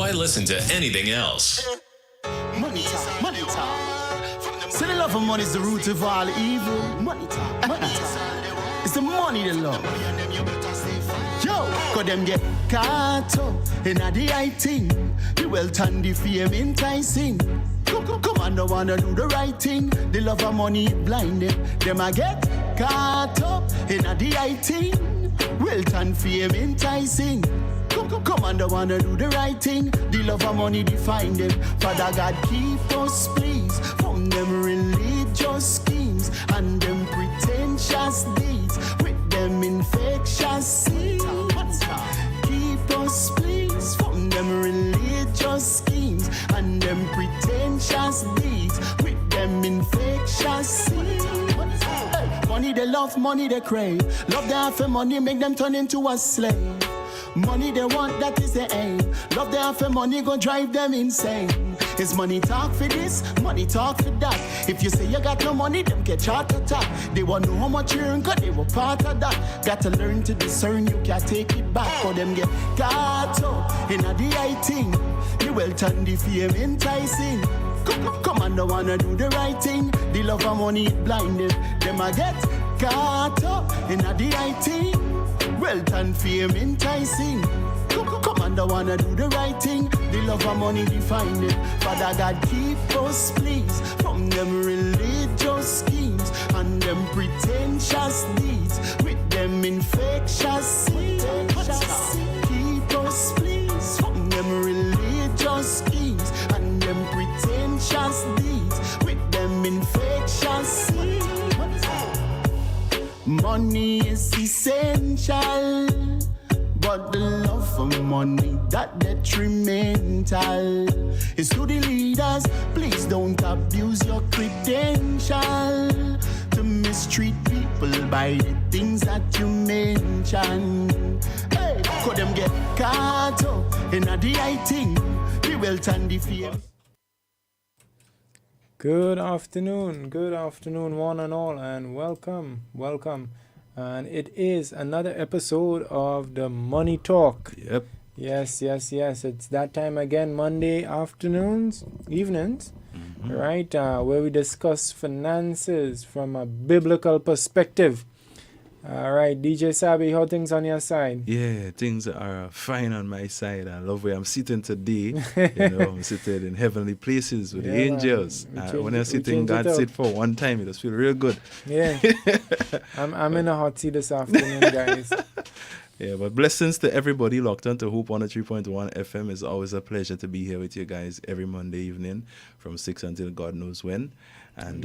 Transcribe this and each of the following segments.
Why listen to anything else? Money talk, money talk. So the love of money is the root of all evil. Money talk, money talk. It's the money they love. Yo, cause them get caught up in the right thing. The wealth and the fame enticing. Come on, don't wanna do the right thing. The love of money blind them. Them a get caught up in the right thing. Wealth and fame enticing. Come on, don't wanna do the right thing. The love of money define them. Father God, keep us please from them religious schemes and them pretentious deeds with them infectious seeds. Keep us please from them religious schemes and them pretentious deeds with them infectious seeds. Money they love, money they crave. Love they have for money, make them turn into a slave. Money they want, that is the aim. Love they have for money, go drive them insane. It's money talk for this, money talk for that. If you say you got no money, them get heart attack. They want to know how much you earn, cause they were part of that. Got to learn to discern, you can't take it back. Or them get caught up in the right thing. The wealth and the fame enticing. Come on, don't wanna do the right thing. The love of money it blinded. Them a get caught up in the right thing. Wealth and fame enticing. Come on, don't wanna do the right thing. The love of money define it. Father God, keep us please from them religious schemes and them pretentious deeds with them infectious seeds. Keep us please from them religious schemes and them pretentious deeds with them infectious seeds. Money is essential, but the love for money, that detrimental. It's to the leaders, please don't abuse your credential to mistreat people by the things that you mention. Hey, could them get caught up in the right thing, the wealth and the fame. Good afternoon, one and all, and welcome. And it is another episode of the Money Talk. Yep. Yes. It's that time again, Monday evenings, right? Where we discuss finances from a biblical perspective. All right, DJ Saby, how things on your side? Yeah, things are fine on my side. I love where I'm sitting today. I'm seated in heavenly places with the angels. When I'm sitting, God sit for one time, it just feel real good. Yeah, I'm in a hot seat this afternoon, guys. Yeah, but blessings to everybody locked on to Hope 103.1 FM. It's always a pleasure to be here with you guys every Monday evening from 6 until God knows when. And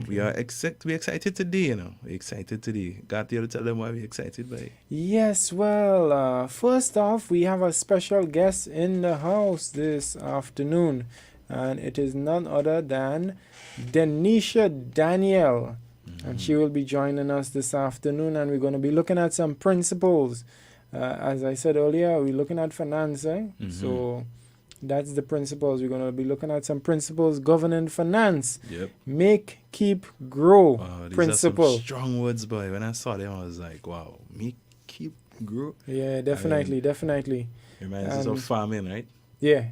we're excited today, We're excited today. Got here to tell them why we're excited by it. Yes, well, first off, we have a special guest in the house this afternoon. And it is none other than Denisha Daniel. Mm-hmm. And she will be joining us this afternoon. And we're going to be looking at some principles. As I said earlier, we're looking at finance, Mm-hmm. So that's the principles. We're going to be looking at some principles governing finance. Yep. Make, keep, grow principle. Are some strong words, boy. When I saw them, I was like, wow. Make, keep, grow. Yeah, definitely. Reminds us of farming, right? Yeah.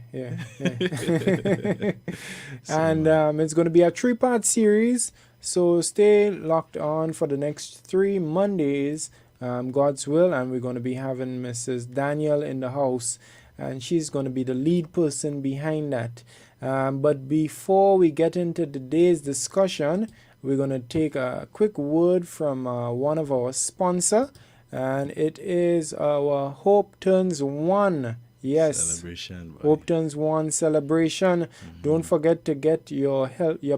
And it's going to be a 3-part series. So stay locked on for the next 3 Mondays, God's will. And we're going to be having Mrs. Daniel in the house. And she's going to be the lead person behind that. But before we get into today's discussion, we're going to take a quick word from one of our sponsors. And it is our Hope Turns 1. Yes. Celebration. Boy. Hope Turns 1 celebration. Mm-hmm. Don't forget to get your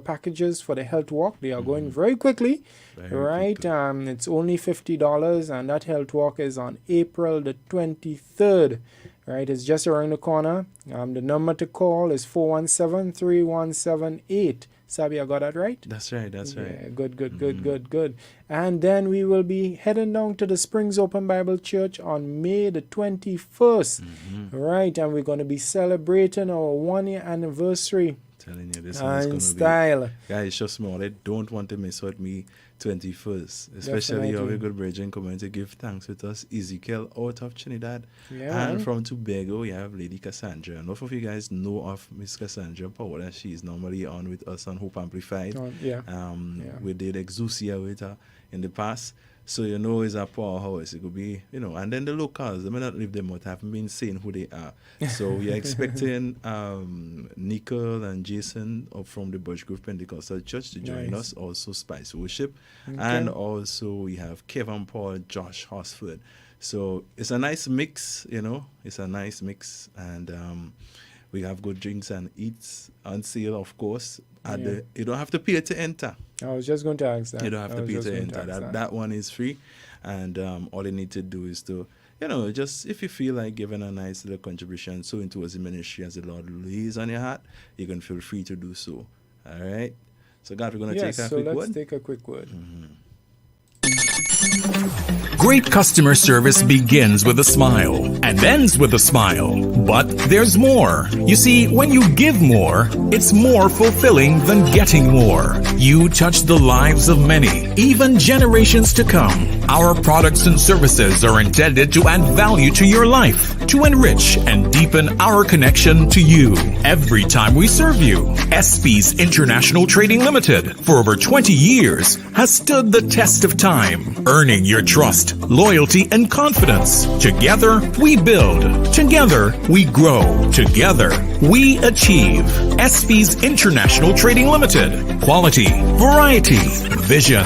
packages for the health walk. They are going very quickly. Very quickly. It's only $50. And that health walk is on April the 23rd. Right, it's just around the corner. The number to call is 417-3178. Sabi, I got that right? That's right. Yeah, good. And then we will be heading down to the Springs Open Bible Church on May the 21st. Mm-hmm. Right, and we're going to be celebrating our 1-year anniversary Telling you, this one is And gonna style. be, guys. Trust me, I don't want to miss out me 21st, especially how we good bridging coming to give thanks with us. Ezekiel out of Trinidad, Yeah, and man. from Tobago we have Lady Cassandra. Enough of you guys know of Miss Cassandra Powell, and she's normally on with us on Hope Amplified. Yeah. We did Excelsior with her in the past. So you know it's a powerhouse. It could be, and then the locals, they may not live them out, haven't been saying who they are. So we are expecting Nicole and Jason up from the Birch Grove Pentecostal Church to join us. Also Spice Worship. And also we have Kevin Paul, Josh Hosford. So it's a nice mix, It's a nice mix. And we have good drinks and eats on sale, of course. You don't have to pay to enter. I was just going to ask that. You don't have to pay to enter. That one is free. And all you need to do is to, just if you feel like giving a nice little contribution, so towards the ministry as the Lord lays on your heart, you can feel free to do so. All right? So, God, we're going to take a quick word. Let's take a quick word. Great customer service begins with a smile and ends with a smile. But there's more. You see, when you give more, it's more fulfilling than getting more. You touch the lives of many, even generations to come. Our products and services are intended to add value to your life, to enrich and deepen our connection to you. Every time we serve you, SP's International Trading Limited, for over 20 years, has stood the test of time, earning your trust, loyalty, and confidence. Together, we build. Together, we grow. Together, we achieve. SP's International Trading Limited. Quality, variety, vision.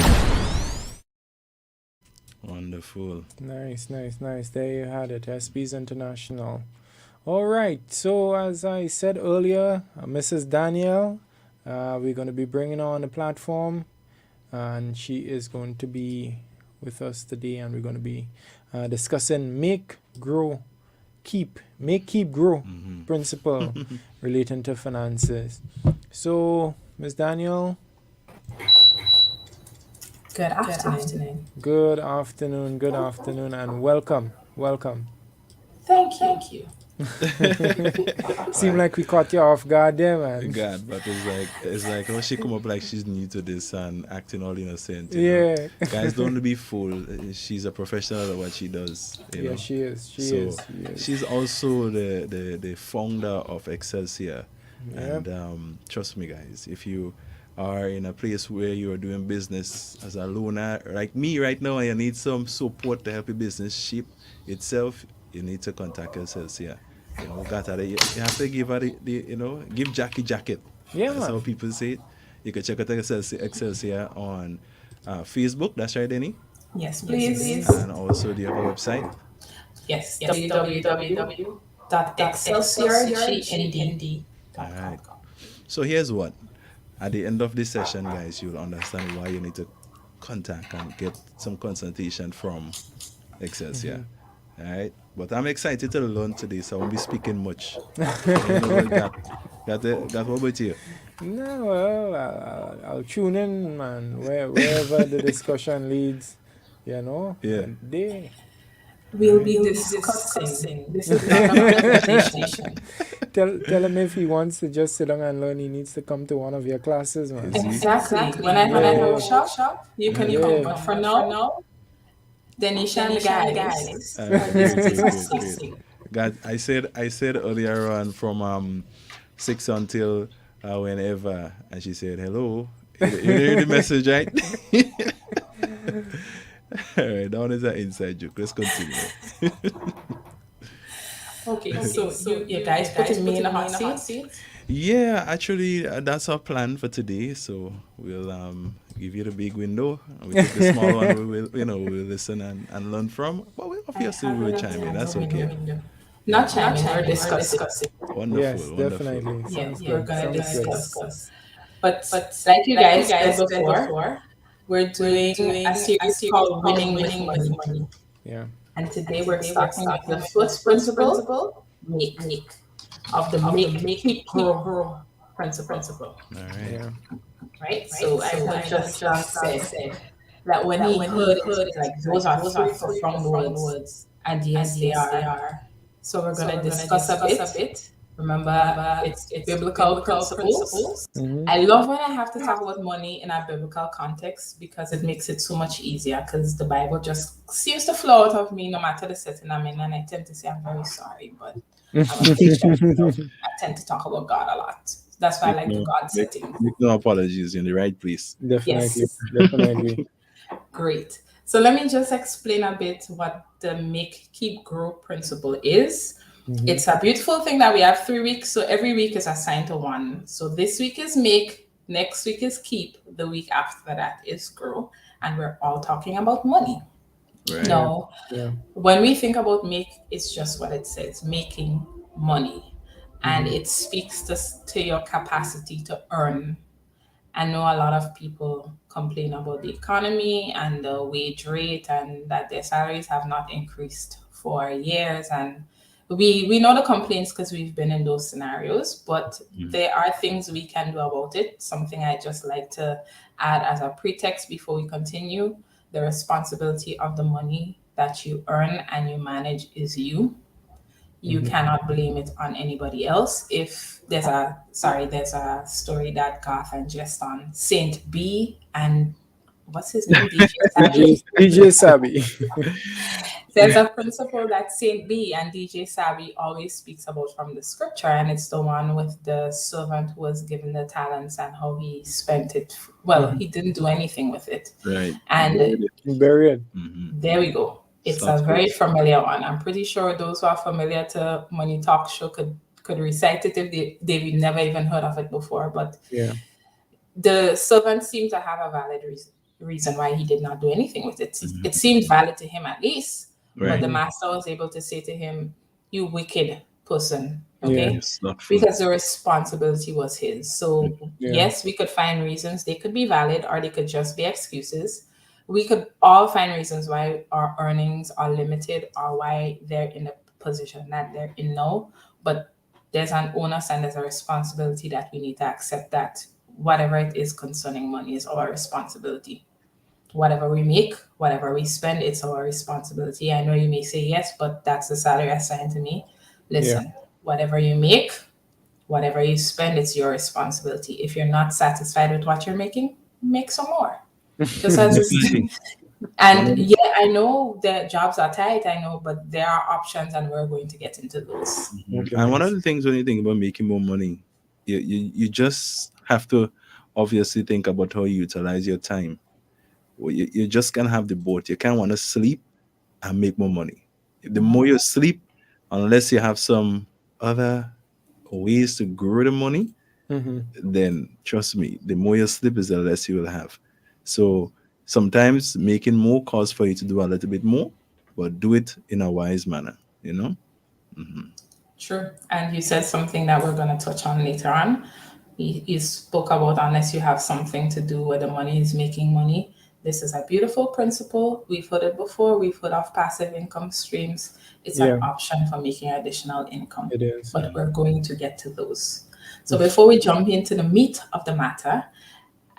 Wonderful. Nice. There you had it. SP's International. All right. So as I said earlier, Mrs. Daniel, we're going to be bringing her on the platform, and she is going to be with us today, and we're going to be discussing make, grow, keep grow principle relating to finances. So, Ms. Daniel. Good afternoon. Good afternoon, and welcome. Thank you. Seem like we caught you off guard there, man. God, but it's like how she come up like she's new to this and acting all innocent. Yeah. Guys, don't be fooled. She's a professional at what she does. Yeah, she is. She's also the founder of Excelsior. Yep. And trust me, guys, if you are in a place where you are doing business as a loaner, like me right now, and you need some support to help your business ship itself, you need to contact Excelsior. You have to give her give Jackie jacket. Yeah, that's how people say it. You can check out Excelsior on Facebook. That's right, Denny? Yes, please. And also do you have a website? Yes, www.excelsiorgnd.com. All right. So here's what. At the end of this session, guys, you'll understand why you need to contact and get some consultation from Excelsior. All right? But I'm excited to learn today, so I won't be speaking much. Got what about you? No, well, I'll tune in, man, wherever the discussion leads, Yeah. We'll be discussing. This is not a presentation. Tell him if he wants to just sit down and learn, he needs to come to one of your classes, man. Exactly. When I have a workshop, you can come. But for now, Denisha and the guys. Great. God, I said earlier on from 6 until whenever, and she said hello. You hear the message, right? All right, that one is an inside joke. Let's continue. Okay, so you guys putting me in a hot seat? Yeah, actually, that's our plan for today. So we'll give you the big window. We take the small one. We'll listen and learn from. But obviously, we'll chime in. That's okay. Not chiming, we're discussing. Wonderful. Yes, wonderful. definitely. Yes, Sounds we're good. going to Sounds good. discuss. But like you guys said before, we're doing a series called Winning with Money. Yeah. And today we're starting with the first principle, make. Of the make, keep, grow principle. All right. Yeah. Right? So I just said that when he heard it, like those are from words, and yes, they are. So we're going to discuss a bit Remember, it's biblical principles. Mm-hmm. I love when I have to talk about money in a biblical context because it makes it so much easier, because the Bible just seems to flow out of me no matter the setting I'm in. And I tend to say, I'm very sorry, but I'm a patient. So I tend to talk about God a lot. That's why I like the God setting. Make no apologies. You're in the right place. Definitely, Yes. definitely. Great. So let me just explain a bit what the Make, Keep, Grow principle is. Mm-hmm. It's a beautiful thing that we have 3 weeks. So every week is assigned to one. So this week is Make, next week is Keep, the week after that is Grow. And we're all talking about money. Right. Now, Yeah. when we think about make, it's just what it says, making money. And it speaks to your capacity to earn. I know a lot of people complain about the economy and the wage rate and that their salaries have not increased for years. And we know the complaints because we've been in those scenarios, but there are things we can do about it. Something I just like to add as a pretext before we continue. The responsibility of the money that you earn and you manage is you. You cannot blame it on anybody else. If there's a story that Garth and just on Saint B and what's his name? DJ Saby. DJ Saby. There's a principle that Saint B and DJ Saby always speaks about from the scripture, and it's the one with the servant who was given the talents and how he spent it. Well, he didn't do anything with it. Right. And Buried. there we go. It's a very familiar one. I'm pretty sure those who are familiar to Money Talk Show could recite it if they've never even heard of it before. But Yeah. the servant seemed to have a valid reason why he did not do anything with it. It seemed valid to him at least. But Right. the master was able to say to him, "You wicked person." Okay? It's not fun. Because the responsibility was his. So yes, we could find reasons. They could be valid or they could just be excuses. We could all find reasons why our earnings are limited or why they're in the position that they're in now. But there's an onus and there's a responsibility that we need to accept, that whatever it is concerning money is our responsibility. Whatever we make, whatever we spend, it's our responsibility. I know you may say yes, but that's the salary assigned to me. Listen, whatever you make, whatever you spend, it's your responsibility. If you're not satisfied with what you're making, make some more. Just as and yeah, I know that jobs are tight, I know, but there are options and we're going to get into those. And one of the things when you think about making more money, you just have to obviously think about how you utilize your time. Well, you just can't have the both. You can't want to sleep and make more money. The more you sleep, unless you have some other ways to grow the money, then trust me, the more you sleep is the less you will have. So sometimes making more calls for you to do a little bit more, but do it in a wise manner, you know? Sure. And you said something that we're going to touch on later on. You spoke about unless you have something to do where the money is making money. This is a beautiful principle. We've heard it before. We've heard of passive income streams. It's an option for making additional income. It is. But we're going to get to those. So before we jump into the meat of the matter,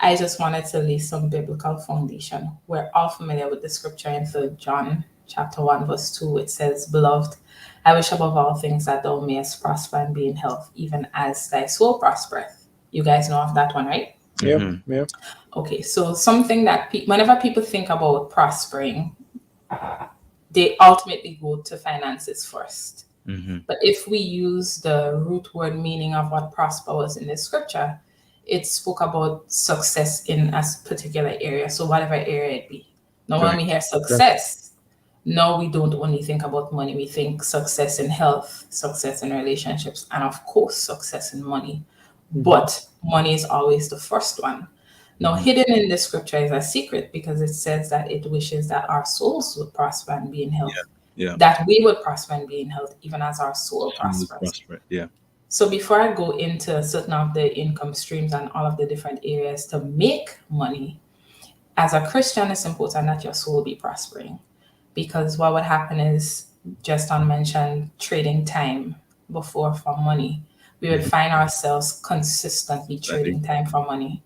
I just wanted to lay some biblical foundation. We're all familiar with the scripture in 3 John chapter 1, verse 2. It says, "Beloved, I wish above all things that thou mayest prosper and be in health, even as thy soul prospereth." You guys know of that one, right? Yep. Okay, so something that whenever people think about prospering, they ultimately go to finances first. But if we use the root word meaning of what prosper was in the scripture, it spoke about success in a particular area. So whatever area it be. Now, when we hear success, no, we don't only think about money. We think success in health, success in relationships, and of course, success in money. But money is always the first one. Now, hidden in the scripture is a secret because it says that it wishes that our souls would prosper and be in health. That we would prosper and be in health, even as our soul prospers. So before I go into certain of the income streams and all of the different areas to make money, as a Christian, it's important that your soul be prospering. Because what would happen is, just on mentioned trading time before for money, we would find ourselves consistently trading time for money.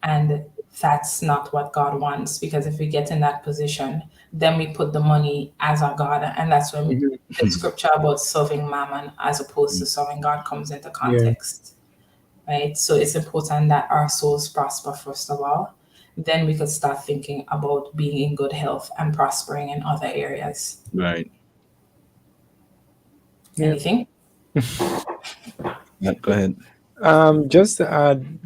And that's not what God wants, because if we get in that position, then we put the money as our God, and that's when the scripture about serving mammon as opposed to serving God comes into context, right? So it's important that our souls prosper first of all. Then we could start thinking about being in good health and prospering in other areas. Right. Anything? Go ahead. Just to add,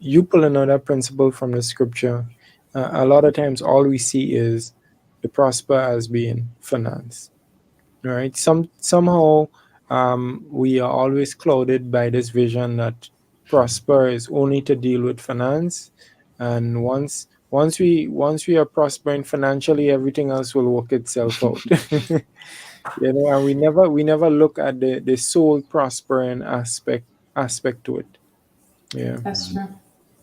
you pull another principle from the scripture. A lot of times, all we see is the prosper as being finance, right? Somehow, we are always clouded by this vision that prosper is only to deal with finance, and once we are prospering financially, everything else will work itself out. And we never look at the soul prospering aspect to it. Yeah. That's true.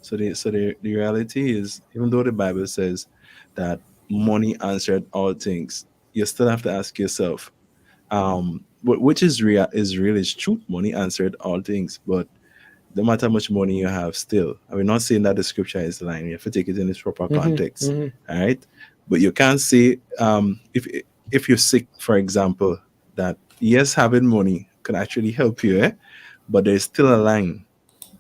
So the reality is, even though the Bible says that money answered all things, you still have to ask yourself, which is real is truth. Money answered all things, but no matter how much money you have, still, I mean, not saying that the scripture is lying. You have to take it in its proper context, all right? But you can't say, if you're sick, for example, that yes, having money can actually help you, but there's still a line.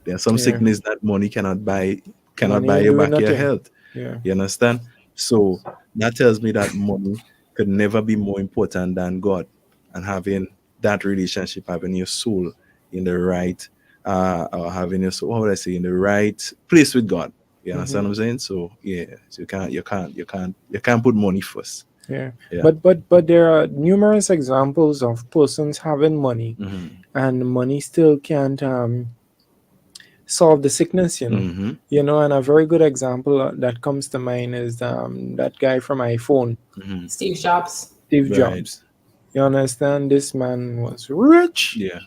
There's some sickness that money cannot buy Money you doing back your nothing. health. Yeah. You understand? So that tells me that money could never be more important than God, and having that relationship, having your soul in the right, or having your soul, what would I say, in the right place with God. You understand what I'm saying? So so you can't put money first. Yeah. Yeah. But there are numerous examples of persons having money, and money still can't solve the sickness. And a very good example that comes to mind is that guy from iPhone, Steve Jobs. Steve Right. Jobs. You understand? This man was rich, Yeah.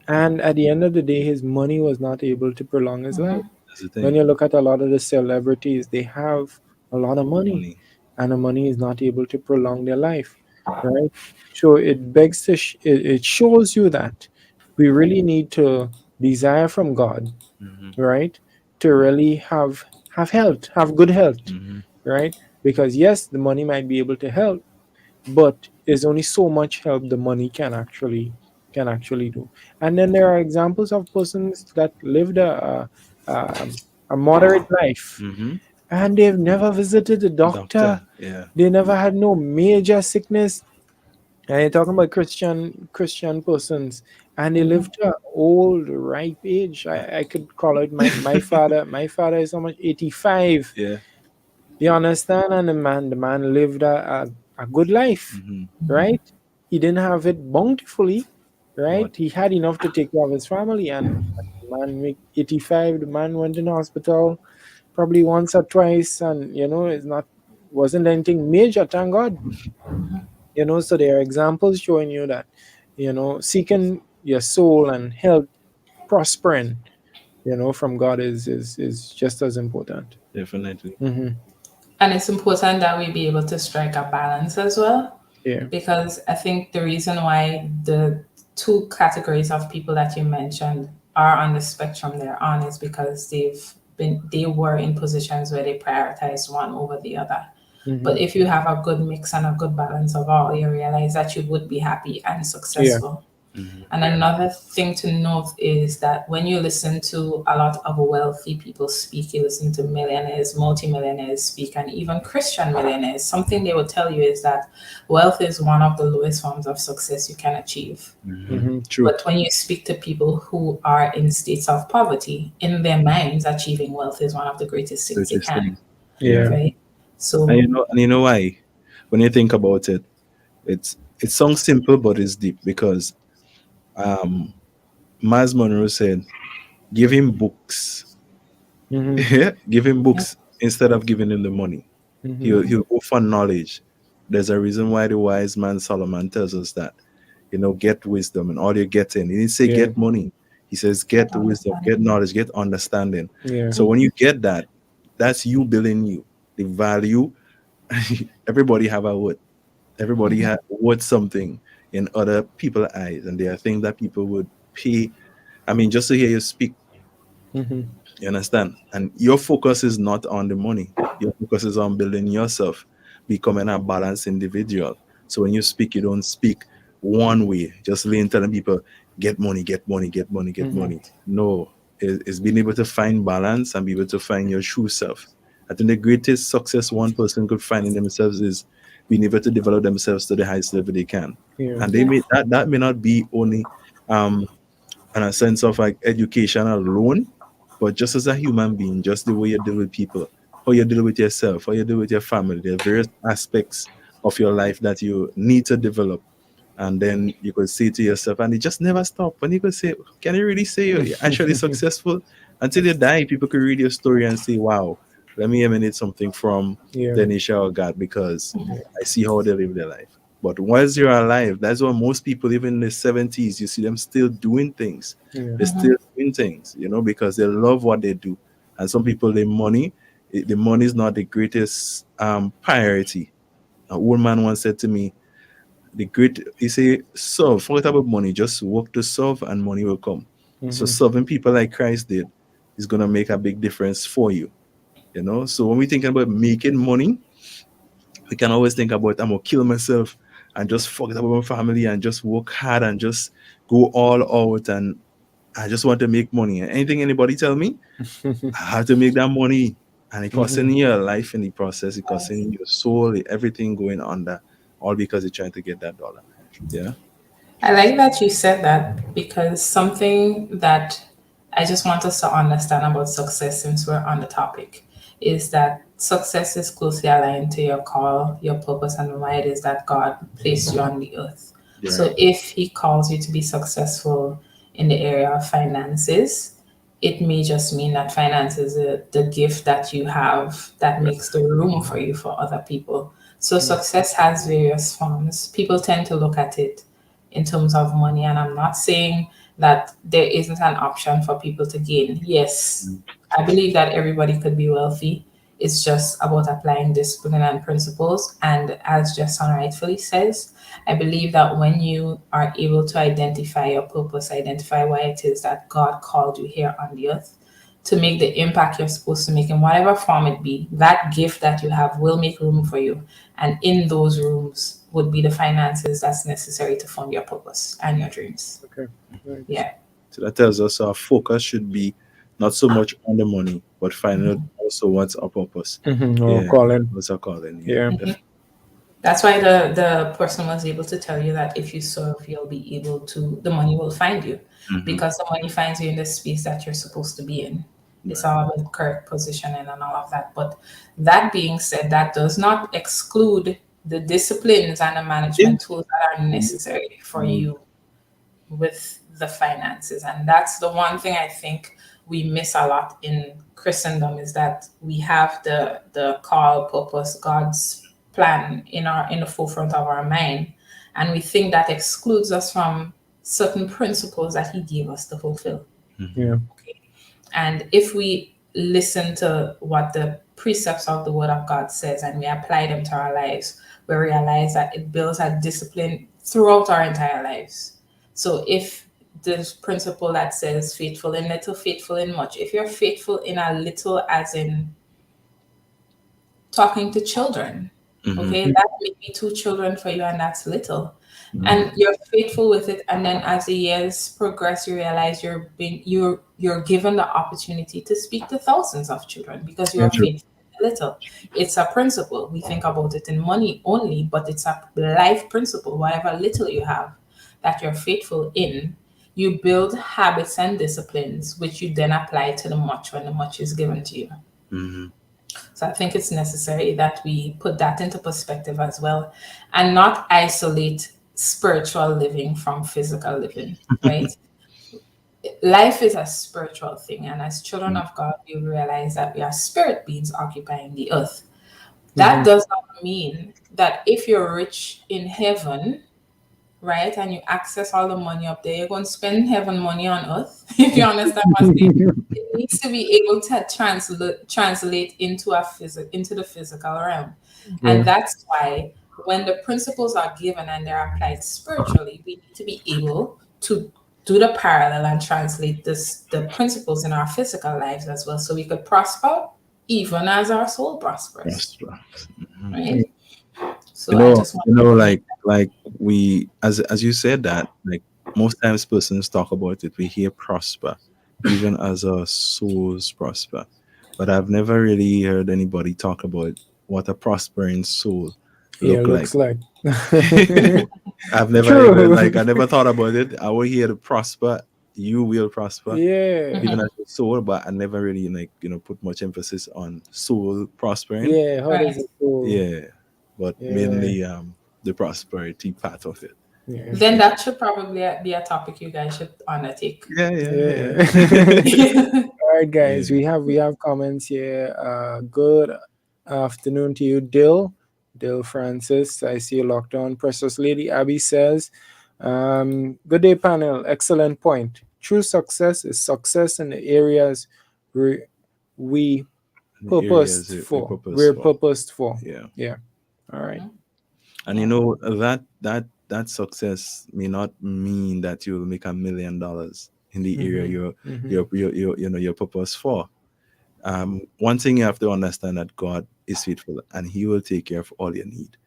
and at the end of the day, his money was not able to prolong his life. That's the thing. When you look at a lot of the celebrities, they have a lot of money, and the money is not able to prolong their life, right? So it begs to it shows you that we really need to desire from God, right, to really have health, have good health, right? Because yes, the money might be able to help, but there's only so much help the money can actually do. And then there are examples of persons that lived a moderate life, and they've never visited a doctor. Yeah. They never had no major sickness. And you're talking about Christian persons, and they lived to an old ripe age. I could call it my father. My father is almost 85. Yeah. You understand? And the man lived a good life, right? He didn't have it bountifully, right? But- He had enough to take care of his family, and the man 85. The man went in the hospital probably once or twice, and wasn't anything major, thank God. So there are examples showing you that, seeking your soul and health, prospering, from God is just as important. Definitely. And it's important that we be able to strike a balance as well. Yeah. Because I think the reason why the two categories of people that you mentioned are on the spectrum they're on is because they were in positions where they prioritized one over the other. But if you have a good mix and a good balance of all, you realize that you would be happy and successful. And another thing to note is that when you listen to a lot of wealthy people speak, you listen to millionaires, multimillionaires speak, and even Christian millionaires, something they will tell you is that wealth is one of the lowest forms of success you can achieve. True. But when you speak to people who are in states of poverty, in their minds, achieving wealth is one of the greatest things you can. Yeah. Right? So And you know why? When you think about it, it sounds simple, but it's deep, because Miles Monroe said, "Give him books, give him books instead of giving him the money. He'll go for knowledge." There's a reason why the wise man Solomon tells us that, get wisdom, and all you're getting. He didn't say get money. He says get the wisdom, get knowledge, get understanding. Yeah. So when you get that, that's you building you. The value, everybody have a word. Everybody has worth something in other people's eyes, and there are things that people would pay. I mean, just to hear you speak, You understand? And your focus is not on the money. Your focus is on building yourself, becoming a balanced individual. So when you speak, you don't speak one way, just laying telling people, get money, get money, get money, get money. No, it's being able to find balance and be able to find your true self. I think the greatest success one person could find in themselves is being able to develop themselves to the highest level they can. Yeah. And they may that may not be only in a sense of like education alone, but just as a human being, just the way you deal with people, how you deal with yourself, how you deal with your family, there are various aspects of your life that you need to develop. And then you could say to yourself, and it just never stop. When you could say, can you really say you're actually successful? Until you die, people could read your story and say, wow, let me emanate something from Yeah. Denisha or God because I see how they live their life. But once you're alive, that's why most people, even in the 70s, you see them still doing things. Yeah. They're still doing things, you know, because they love what they do. And some people, the money is not the greatest priority. A old man once said to me, he say, serve, forget about money, just work to serve and money will come. So serving people like Christ did is going to make a big difference for you, you know. So when we thinking about making money, we can always think about, I'm gonna kill myself and just forget about my family and just work hard and just go all out and I just want to make money. And anything anybody tell me, I have to make that money. And it costing your life in the process, it costing your soul, everything going on that, all because you're trying to get that dollar. Yeah. I like that you said that because something that I just want us to understand about success, since we're on the topic, is that success is closely aligned to your call, your purpose, and why it is that God placed you on the earth. Yeah. So if He calls you to be successful in the area of finances, it may just mean that finance is the gift that you have that makes the room for you for other people. So success has various forms. People tend to look at it in terms of money, and I'm not saying that there isn't an option for people to gain. Yes, I believe that everybody could be wealthy. It's just about applying discipline and principles. And as Justin rightfully says, I believe that when you are able to identify your purpose, identify why it is that God called you here on the earth, to make the impact you're supposed to make in whatever form it be, that gift that you have will make room for you. And in those rooms would be the finances that's necessary to fund your purpose and your dreams. Okay. Right. Yeah. So that tells us our focus should be not so much on the money, but finding out also what's our purpose. Or calling. What's our calling? Yeah. That's why the person was able to tell you that if you serve, you'll be able to, the money will find you, because the money finds you in the space that you're supposed to be in. It's all about correct positioning and all of that. But that being said, that does not exclude the disciplines and the management tools that are necessary for you with the finances. And that's the one thing I think we miss a lot in Christendom, is that we have the call, purpose, God's plan in the forefront of our mind, and we think that excludes us from certain principles that He gave us to fulfill. Yeah. Okay. And if we listen to what the precepts of the Word of God says and we apply them to our lives, we realize that it builds a discipline throughout our entire lives. So if this principle that says faithful in little, faithful in much, if you're faithful in a little, as in talking to children, okay, that may be 2 children for you, and that's little. And you're faithful with it, and then as the years progress, you realize you're given the opportunity to speak to thousands of children because you're faithful in little. It's a principle. We think about it in money only, but it's a life principle. Whatever little you have that you're faithful in, you build habits and disciplines which you then apply to the much when the much is given to you. So I think it's necessary that we put that into perspective as well, and not isolate spiritual living from physical living, right? Life is a spiritual thing, and as children of God, we realize that we are spirit beings occupying the earth. That does not mean that if you're rich in heaven, right, and you access all the money up there, you're going to spend heaven money on earth. If you understand what I'm saying, it needs to be able to translate into the physical realm. And that's why when the principles are given and they're applied spiritually, we need to be able to do the parallel and translate the principles in our physical lives as well, so we could prosper even as our soul prospers. Right? So I just want like we, as you said that, like most times persons talk about it, we hear prosper, even as our souls prosper. But I've never really heard anybody talk about what a prospering soul look like. Looks like. I've never even, like, I never thought about it. I will hear the prosper, you will prosper, even as your soul, but I never really, like, put much emphasis on soul prospering. How does it go? But mainly the prosperity part of it. Then that should probably be a topic you guys should undertake. All right, guys, we have comments here. Good afternoon to you, Dill Francis. I see you locked on. Precious Lady Abby says, good day, panel. Excellent point. True success is success in the areas we purposed for. We're purposed for. Yeah. All right. And that success may not mean that you'll make $1 million in the area you're purposed for. One thing you have to understand, that God is faithful and He will take care of all your need.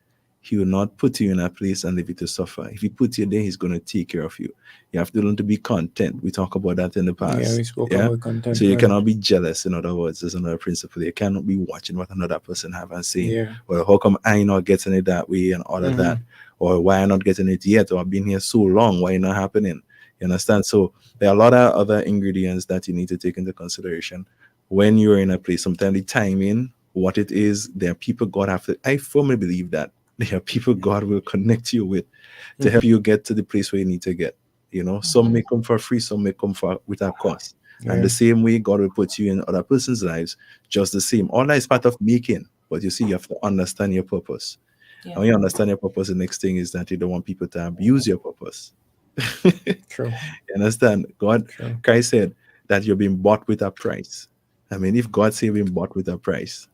He will not put you in a place and leave you to suffer. If He puts you there, He's going to take care of you. You have to learn to be content. We talked about that in the past. Yeah, we spoke about content. So you cannot be jealous. In other words, there's another principle. You cannot be watching what another person have and saying, well, how come I not getting it that way and all of that? Or why I not getting it yet? Or I've been here so long, why not happening? You understand? So there are a lot of other ingredients that you need to take into consideration when you're in a place. Sometimes the timing, what it is, there are people God have to, I firmly believe that there are people God will connect you with to help you get to the place where you need to get. Some may come for free, some may come with a cost. And the same way God will put you in other person's lives, just the same. All that is part of making. But you see, you have to understand your purpose. And when you understand your purpose, the next thing is that you don't want people to abuse your purpose. True. You understand? Christ said that you're being bought with a price. I mean, if God say being bought with a price,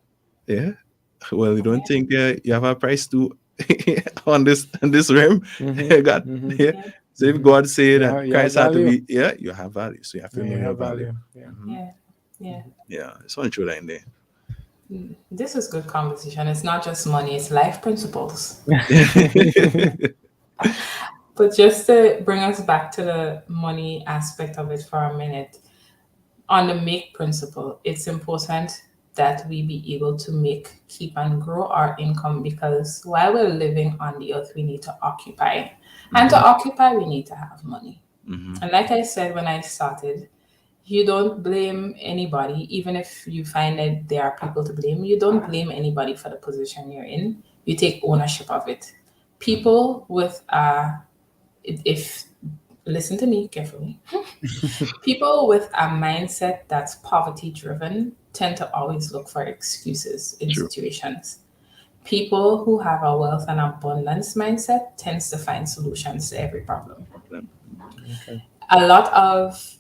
well, you don't think you have a price too on this realm? So if God say that Christ had to be, you have value. So you have to know your value. It's one true line there. This is good conversation. It's not just money, it's life principles. But just to bring us back to the money aspect of it for a minute, on the make principle, it's important that we be able to make, keep, and grow our income, because while we're living on the earth, we need to occupy. And to occupy, we need to have money. And like I said when I started, you don't blame anybody, even if you find that there are people to blame. You don't blame anybody for the position you're in. You take ownership of it. People with listen to me carefully. People with a mindset that's poverty driven tend to always look for excuses in situations. People who have a wealth and abundance mindset tends to find solutions to every problem. A lot of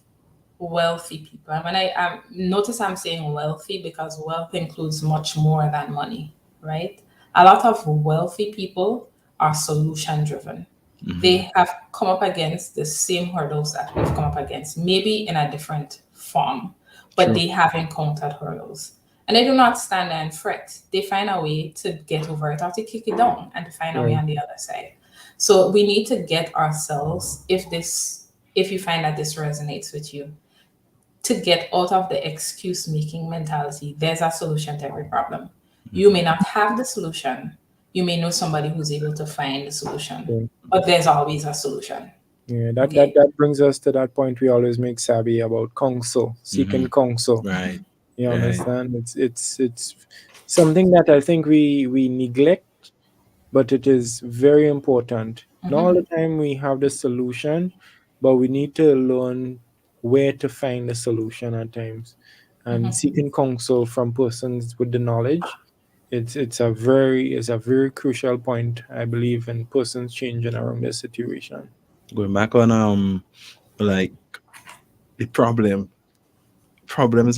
wealthy people, and when I notice I'm saying wealthy because wealth includes much more than money, right? A lot of wealthy people are solution driven. They have come up against the same hurdles that we've come up against, maybe in a different form, but they have encountered hurdles. And they do not stand there and fret. They find a way to get over it or to kick it down and to find a way on the other side. So we need to get ourselves, if you find that this resonates with you, to get out of the excuse-making mentality. There's a solution to every problem. You may not have the solution. You may know somebody who's able to find the solution, but there's always a solution. That brings us to that point we always make, Saby, about counsel, seeking counsel. Right. You understand? It's something that I think we neglect, but it is very important. Not all the time we have the solution, but we need to learn where to find the solution at times. And seeking counsel from persons with the knowledge, it's a very crucial point, I believe, in persons changing around their situation. Going back on like the problems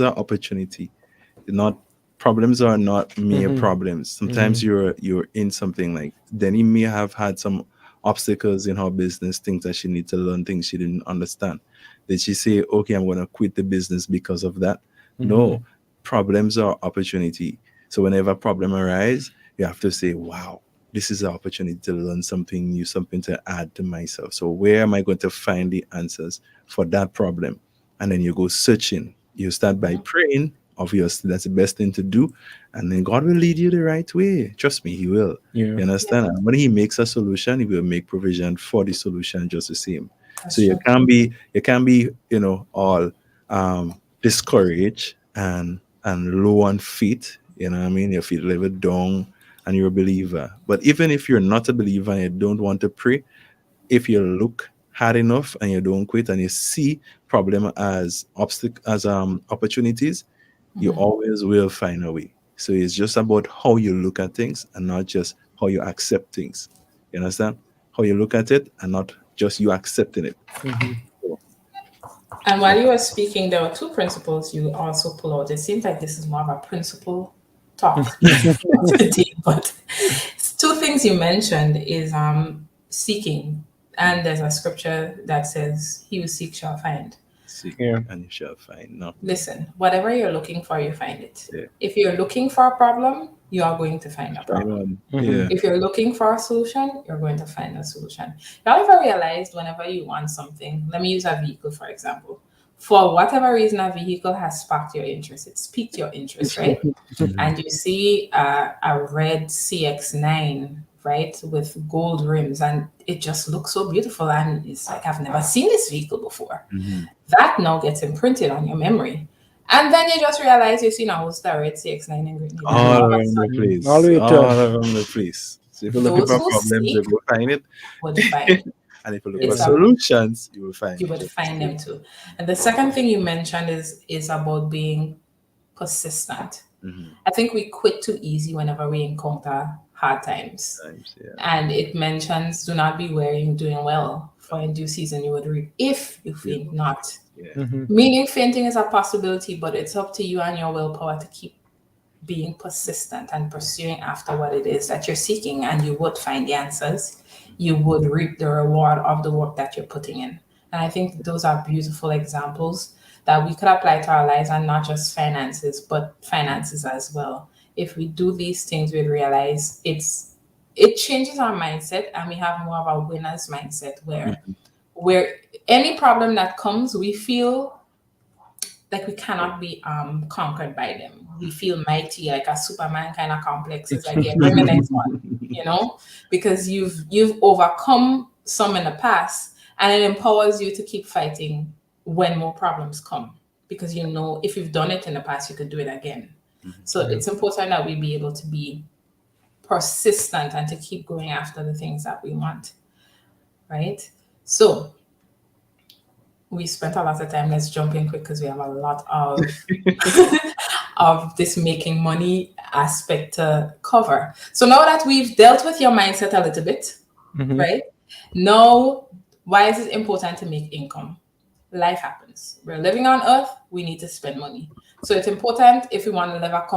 are opportunity. Problems are not mere problems. Sometimes you're in something like Denny may have had some obstacles in her business, things that she needs to learn, things she didn't understand? Did she say, okay, I'm going to quit the business because of that? No, problems are opportunity. So whenever a problem arises, you have to say, wow, this is an opportunity to learn something new, something to add to myself. So where am I going to find the answers for that problem? And then you go searching. You start by praying. Obviously, that's the best thing to do. And then God will lead you the right way. Trust me, He will. Yeah. You understand? And when He makes a solution, He will make provision for the solution just the same. That's So you true. can't be, all discouraged and low on feet. You know what I mean? You feel a little bit down and you're a believer. But even if you're not a believer and you don't want to pray, if you look hard enough and you don't quit and you see problem as opportunities, you always will find a way. So it's just about how you look at things and not just how you accept things. You understand? How you look at it and not just you accepting it. And while you were speaking, there were two principles you also pull out. It seems like this is more of a principle talk today, but two things you mentioned is seeking, and there's a scripture that says, "He who seeks shall find." Seek Yeah. and you shall find. No. Listen, whatever you're looking for, you find it. Yeah. If you're looking for a problem, you are going to find a problem. Yeah. If you're looking for a solution, you're going to find a solution. Y'all ever realized whenever you want something, let me use a vehicle, for example. For whatever reason, a vehicle has sparked your interest. It's piqued your interest, right? And you see a red CX-9, right, with gold rims, and it just looks so beautiful. And it's like, I've never seen this vehicle before. That now gets imprinted on your memory. And then you just realize you've seen a host of red CX-9 in Brittany. All around the place. All the way to- All around the place. So if you're looking Those for who problems, you seek will find it. would find it. And if you look for It's a- solutions, you will find You it. would find them too. And the second thing you mentioned is about being persistent. I think we quit too easy whenever we encounter hard times. Yeah. And it mentions, do not be weary in doing well, for in due season you would reap if you faint not. Yeah. Meaning fainting is a possibility, but it's up to you and your willpower to keep being persistent and pursuing after what it is that you're seeking, and you would find the answers. You would reap the reward of the work that you're putting in. And I think those are beautiful examples that we could apply to our lives, and not just finances, but finances as well. If we do these things, we realize it changes our mindset, and we have more of a winner's mindset where any problem that comes, we feel like we cannot be conquered by them. We feel mighty, like a Superman kind of complex. It's like, yeah, bring the next one, because you've overcome some in the past, and it empowers you to keep fighting when more problems come, because if you've done it in the past, you could do it again. So it's important that we be able to be persistent and to keep going after the things that we want, right? So we spent a lot of time. Let's jump in quick because we have a lot of of this making money aspect to cover. So now that we've dealt with your mindset a little bit, right? Now, why is it important to make income? Life happens. We're living on earth. We need to spend money. So it's important, if we want to live a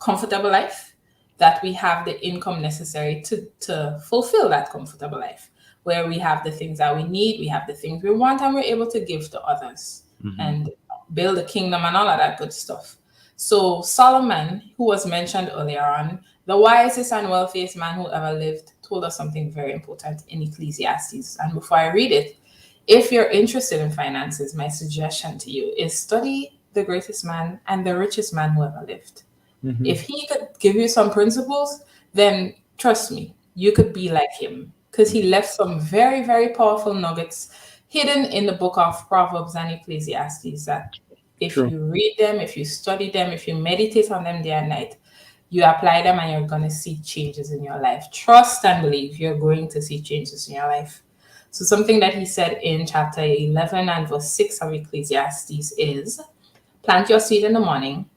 comfortable life, that we have the income necessary to fulfill that comfortable life, where we have the things that we need, we have the things we want, and we're able to give to others and build a kingdom and all of that good stuff. So Solomon, who was mentioned earlier on, the wisest and wealthiest man who ever lived, told us something very important in Ecclesiastes. And before I read it, if you're interested in finances, my suggestion to you is study the greatest man and the richest man who ever lived. If he could give you some principles, then trust me, you could be like him, because he left some very, very powerful nuggets hidden in the book of Proverbs and Ecclesiastes that if you read them, if you study them, if you meditate on them day and night, you apply them and you're going to see changes in your life. Trust and believe you're going to see changes in your life. So something that he said in chapter 11 and verse 6 of Ecclesiastes is, plant your seed in the morning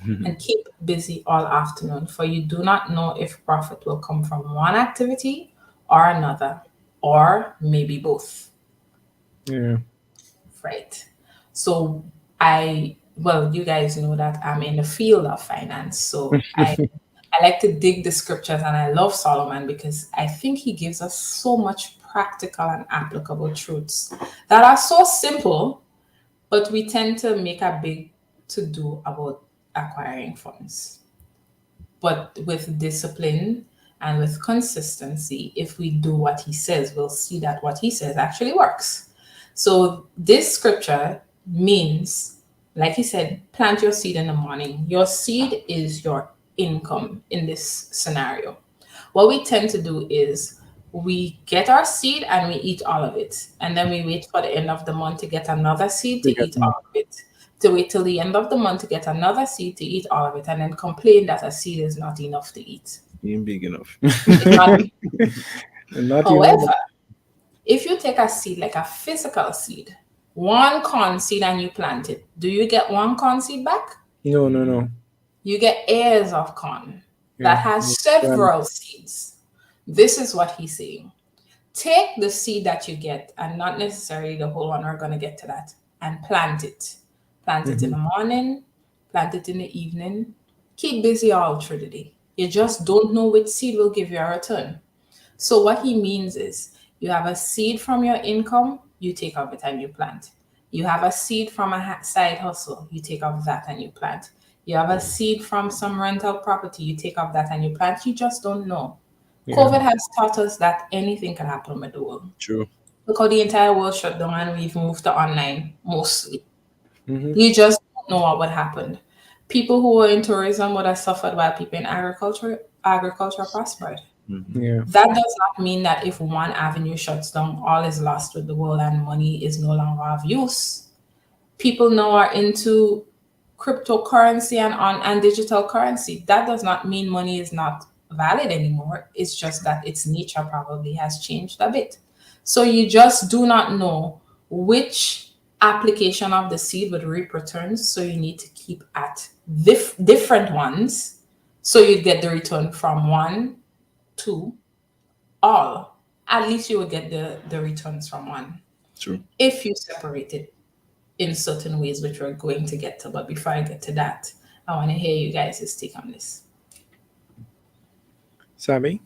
and keep busy all afternoon, for you do not know if profit will come from one activity or another, or maybe both. Yeah. Right. So you guys know that I'm in the field of finance. So I like to dig the scriptures, and I love Solomon because I think he gives us so much practical and applicable truths that are so simple, but we tend to make a big to do about acquiring funds. But with discipline and with consistency, if we do what he says, we'll see that what he says actually works. So this scripture means, like he said, plant your seed in the morning. Your seed is your income in this scenario. What we tend to do is we get our seed and we eat all of it. And then we wait for the end of the month to get another seed to eat all of it. To wait till the end of the month to get another seed to eat all of it, and then complain that a seed is not enough to eat. Ain't big enough. However, if you take a seed, like a physical seed, one corn seed, and you plant it, do you get one corn seed back? No. You get ears of corn that has several seeds. This is what he's saying. Take the seed that you get, and not necessarily the whole one, we're going to get to that, and plant it. Plant it in the morning, plant it in the evening. Keep busy all through the day. You just don't know which seed will give you a return. So what he means is, you have a seed from your income, you take of it and you plant. You have a seed from a side hustle, you take of that and you plant. You have a seed from some rental property, you take of that and you plant. You just don't know. Yeah. COVID has taught us that anything can happen with the world. True. Look how the entire world shut down and we've moved to online mostly. You just don't know what would happen. People who were in tourism would have suffered while people in agriculture prospered. Yeah. That does not mean that if one avenue shuts down, all is lost with the world and money is no longer of use. People now are into cryptocurrency and digital currency. That does not mean money is not valid anymore. It's just that its nature probably has changed a bit. So you just do not know which application of the seed would reap returns. So you need to keep at different ones. So you get the return from one to all. At least you will get the returns from one. True. If you separate it in certain ways, which we're going to get to. But before I get to that, I want to hear you guys' take on this. Saby?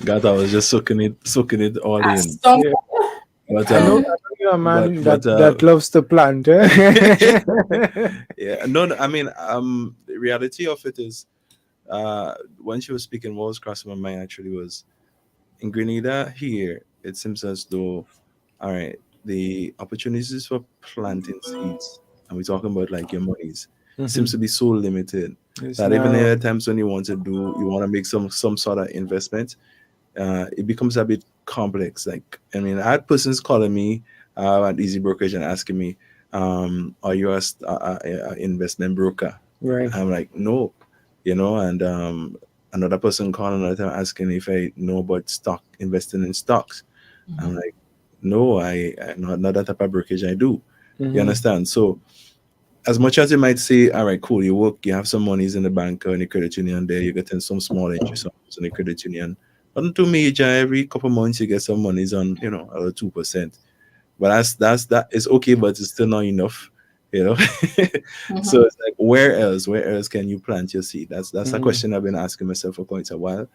God, I was just soaking it all in. Yeah. But I know you're a man that loves to plant. Yeah, no, I mean, the reality of it is, when she was speaking, what was crossing my mind actually was, in Grenada here, it seems as though, all right, the opportunities for planting seeds, and we're talking about like your monies, seems to be so limited that even there are times when you want to make some sort of investment, it becomes a bit complex. Like, I mean, I had persons calling me at Easy Brokerage and asking me, are you a investment broker? Right. I'm like, no, and another person calling another time asking if I know about investing in stocks. I'm like, no, I not that type of brokerage I do. You understand? So as much as you might say, all right, cool, you work, you have some monies in the bank or in the credit union there, you're getting some small interest in the credit union. Nothing too major. Every couple of months you get some monies on, 2%. But that is okay, but it's still not enough, So it's like, where else can you plant your seed? That's a question I've been asking myself for quite a while.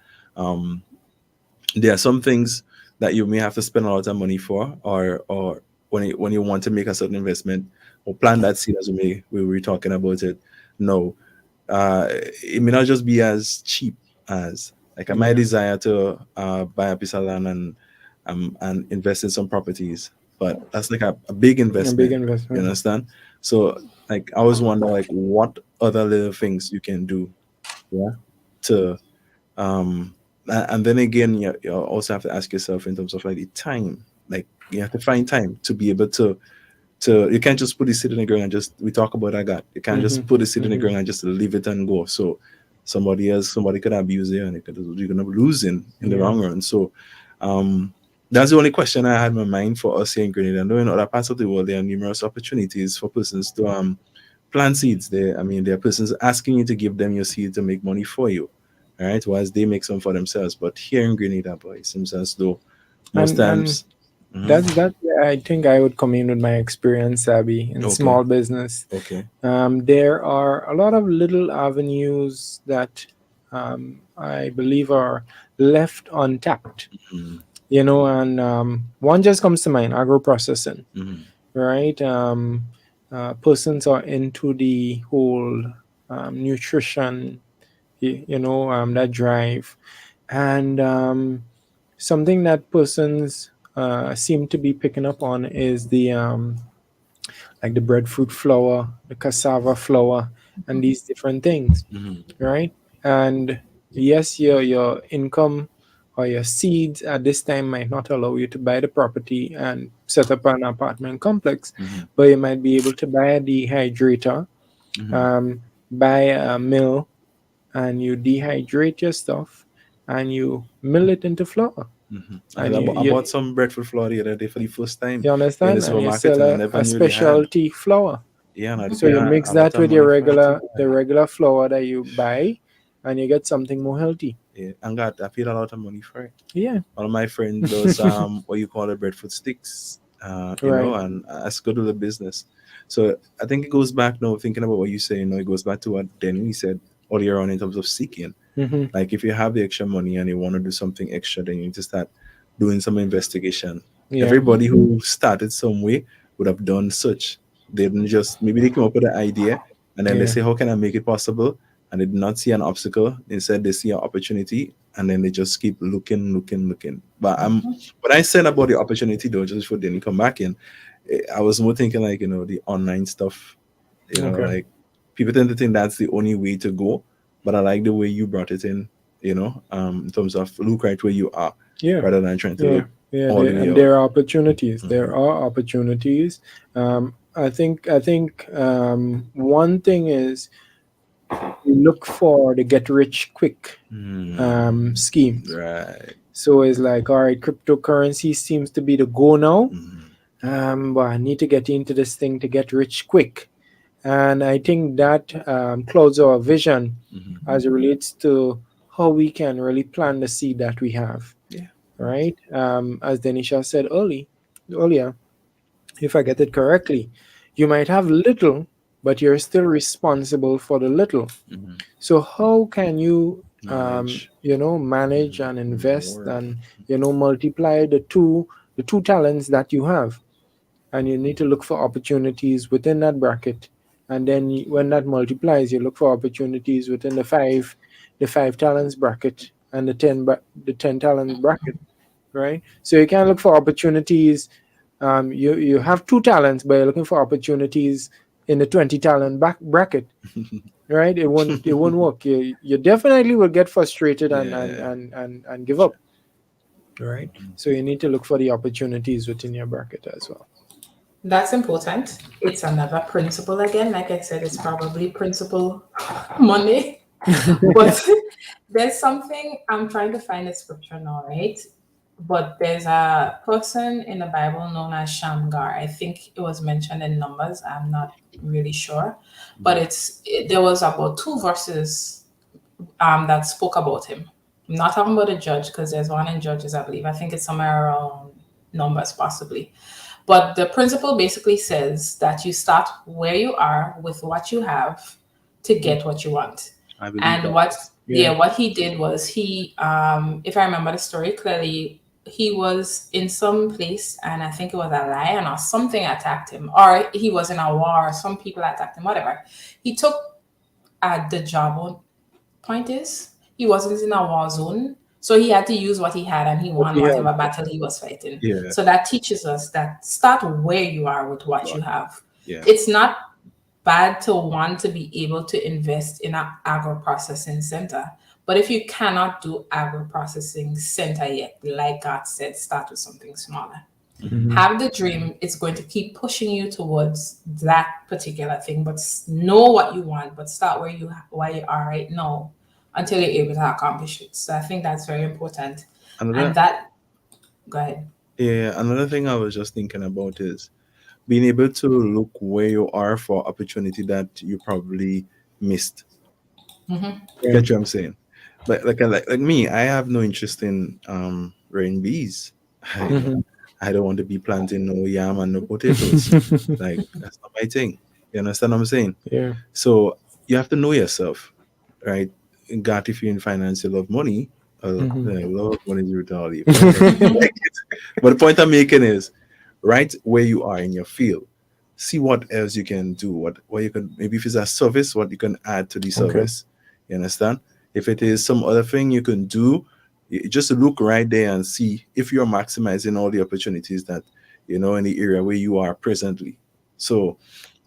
There are some things that you may have to spend a lot of money for, or when you want to make a certain investment or plant that seed, as we were talking about it. No, it may not just be as cheap as, like, I might desire to buy a piece of land and invest in some properties, but that's like a big investment. You understand? So, like, I always wonder, like, what other little things you can do, to and then again, you also have to ask yourself in terms of like the time. Like, you have to find time to be able to you can't just put the seed in the ground and just, we talk about that. You can't just put the seed in the ground and just leave it and go. So somebody could abuse it and you're gonna lose in the long run. So that's the only question I had in my mind for us here in Grenada. I know in other parts of the world there are numerous opportunities for persons to plant seeds. There are persons asking you to give them your seed to make money for you. All right, whilst they make some for themselves. But here in Grenada, boy, it seems as though most times. That's I think I would come in with my experience, Saby, in small business. Okay. There are a lot of little avenues that I believe are left untapped. Mm-hmm. And one just comes to mind: agro processing, Mm-hmm. right? Persons are into the whole nutrition, that drive, and something that persons seem to be picking up on is the like the breadfruit flour, the cassava flour, and these different things, Mm-hmm. right? And yes, your income or your seeds at this time might not allow you to buy the property and set up an apartment complex, Mm-hmm. but you might be able to buy a dehydrator, Mm-hmm. um, buy a mill, and you dehydrate your stuff and you mill it into flour. Mm-hmm. And I bought some breadfruit flour the other day for the first time you in the understand? And you supermarket, sell and I a, never a knew they had. specialty flour. Yeah, and I So pay you mix a lot that of with your money for it to regular buy. the regular flour that you buy, and you get something more healthy. Yeah, and I paid a lot of money for it. Yeah. One of my friends does what you call the breadfruit sticks, Right. and that's good with the business. So I think it goes back now, thinking about what you say, it goes back to what Denny said earlier on in terms of seeking. Mm-hmm. Like if you have the extra money and you want to do something extra, then you need to start doing some investigation. Yeah. Everybody who started some way would have done such. They didn't just, maybe they came up with an idea and then they Yeah. say, how can I make it possible? And they did not see an obstacle. Instead, they see an opportunity and then they just keep looking, looking, looking. But when I said about the opportunity though, just before Danny come back in, I was more thinking like, the online stuff, Okay. like people tend to think that's the only way to go. But I like the way you brought it in terms of look right where you are Yeah. rather than trying to Yeah. look Yeah. all the way And out. there are opportunities. Mhm. There are opportunities. I think one thing is look for the get rich quick schemes. Right. So it's like, all right, cryptocurrency seems to be the go now. Mhm. But I need to get into this thing to get rich quick. And I think that clouds our vision Mhm. as it relates to how we can really plant the seed that we have, Yeah. right? As Denisha said earlier, if I get it correctly, you might have little, but you're still responsible for the little. Mhm. So how can you, Manage manage and invest more. and multiply the two talents that you have? And you need to look for opportunities within that bracket. And then when that multiplies, you look for opportunities within the five talents bracket and the ten talent bracket, right? So you can look for opportunities. You have two talents, but you're looking for opportunities in the 20 talent bracket, right? It won't work. You definitely will get frustrated and and Yeah. and and, and give up, right? So you need to look for the opportunities within your bracket as well. That's important. It's another principle again. Like I said, it's probably principle Monday. But there's something I'm trying to find a scripture now, right? But there's a person in the Bible known as Shamgar. I think it was mentioned in Numbers. I'm not really sure, but there was about 2 verses that spoke about him. I'm not talking about a judge because there's one in Judges, I believe. I think it's somewhere around Numbers, possibly. But the principle basically says that you start where you are with what you have to get what you want. I believe And that. Yeah. what he did was if I remember the story clearly, he was in some place and I think it was a lion or something attacked him, or he was in a war, or some people attacked him, whatever. He took the job point is he wasn't in a war zone, so he had to use what he had and he won Yeah. whatever battle he was fighting. Yeah. So that teaches us that start where you are with what you have. Yeah. It's not bad to want to be able to invest in an agro processing center, but if you cannot do agro processing center yet, like God said, start with something smaller. Mhm. Have the dream. It's going to keep pushing you towards that particular thing, but know what you want, but start where you are right now until you're able to accomplish it. So I think that's very important. Another And that, go ahead. yeah, another thing I was just thinking about is being able to look where you are for opportunity that you probably missed. You Yeah. get what I'm saying? Like me, I have no interest in rain bees. Mhm. I don't want to be planting no yam and no potatoes. Like that's not my thing. You understand what I'm saying? Yeah. So you have to know yourself, right? got if you're in finance, you love money. Love money is root of all evil. But the point I'm making is, right where you are in your field, see what else you can do. What you can, maybe if it's a service, what you can add to the service. You understand? If it is some other thing you can do, just look right there and see if you're maximizing all the opportunities that in the area where you are presently. So,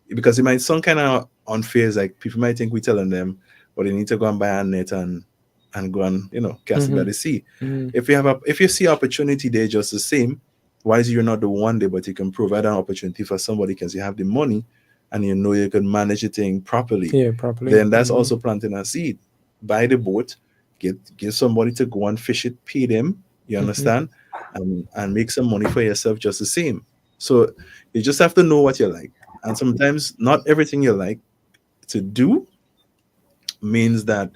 because it might sound kind of unfair, it's like people might think we're telling them, well, they need to go and buy a net and go and cast it by the sea. If you see opportunity there just the same, why is you're not the one there, but you can provide an opportunity for somebody because you have the money and you can manage the thing properly. Then that's also planting a seed. Buy the boat, get somebody to go and fish it, pay them, you understand, and make some money for yourself just the same. So you just have to know what you like. And sometimes not everything you like to do means that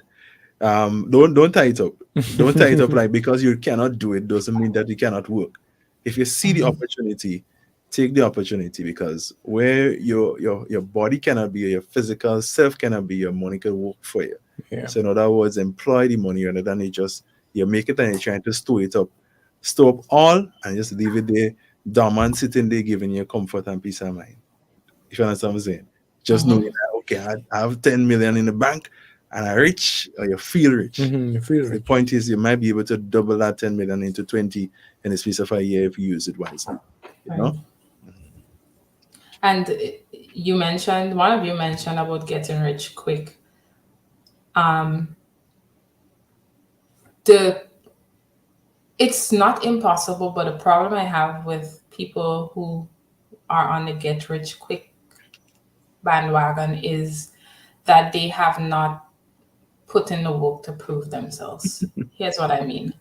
don't tie it up. Don't tie it up like because you cannot do it doesn't mean that you cannot work. If you see the opportunity, take the opportunity, because where your body cannot be, your physical self cannot be, your money can work for you. So in other words, employ the money rather than you make it and you're trying to store up all and just leave it there dormant, sitting there giving you comfort and peace of mind. If you understand what I'm saying, just knowing that okay, I have 10 million in the bank and I rich, or you feel rich. The point is, you might be able to double that 10 million into 20 in the space of a year if you use it wisely. You know? And one of you mentioned about getting rich quick. It's not impossible, but the problem I have with people who are on the get rich quick bandwagon is that they have not put in the work to prove themselves. Here's what I mean.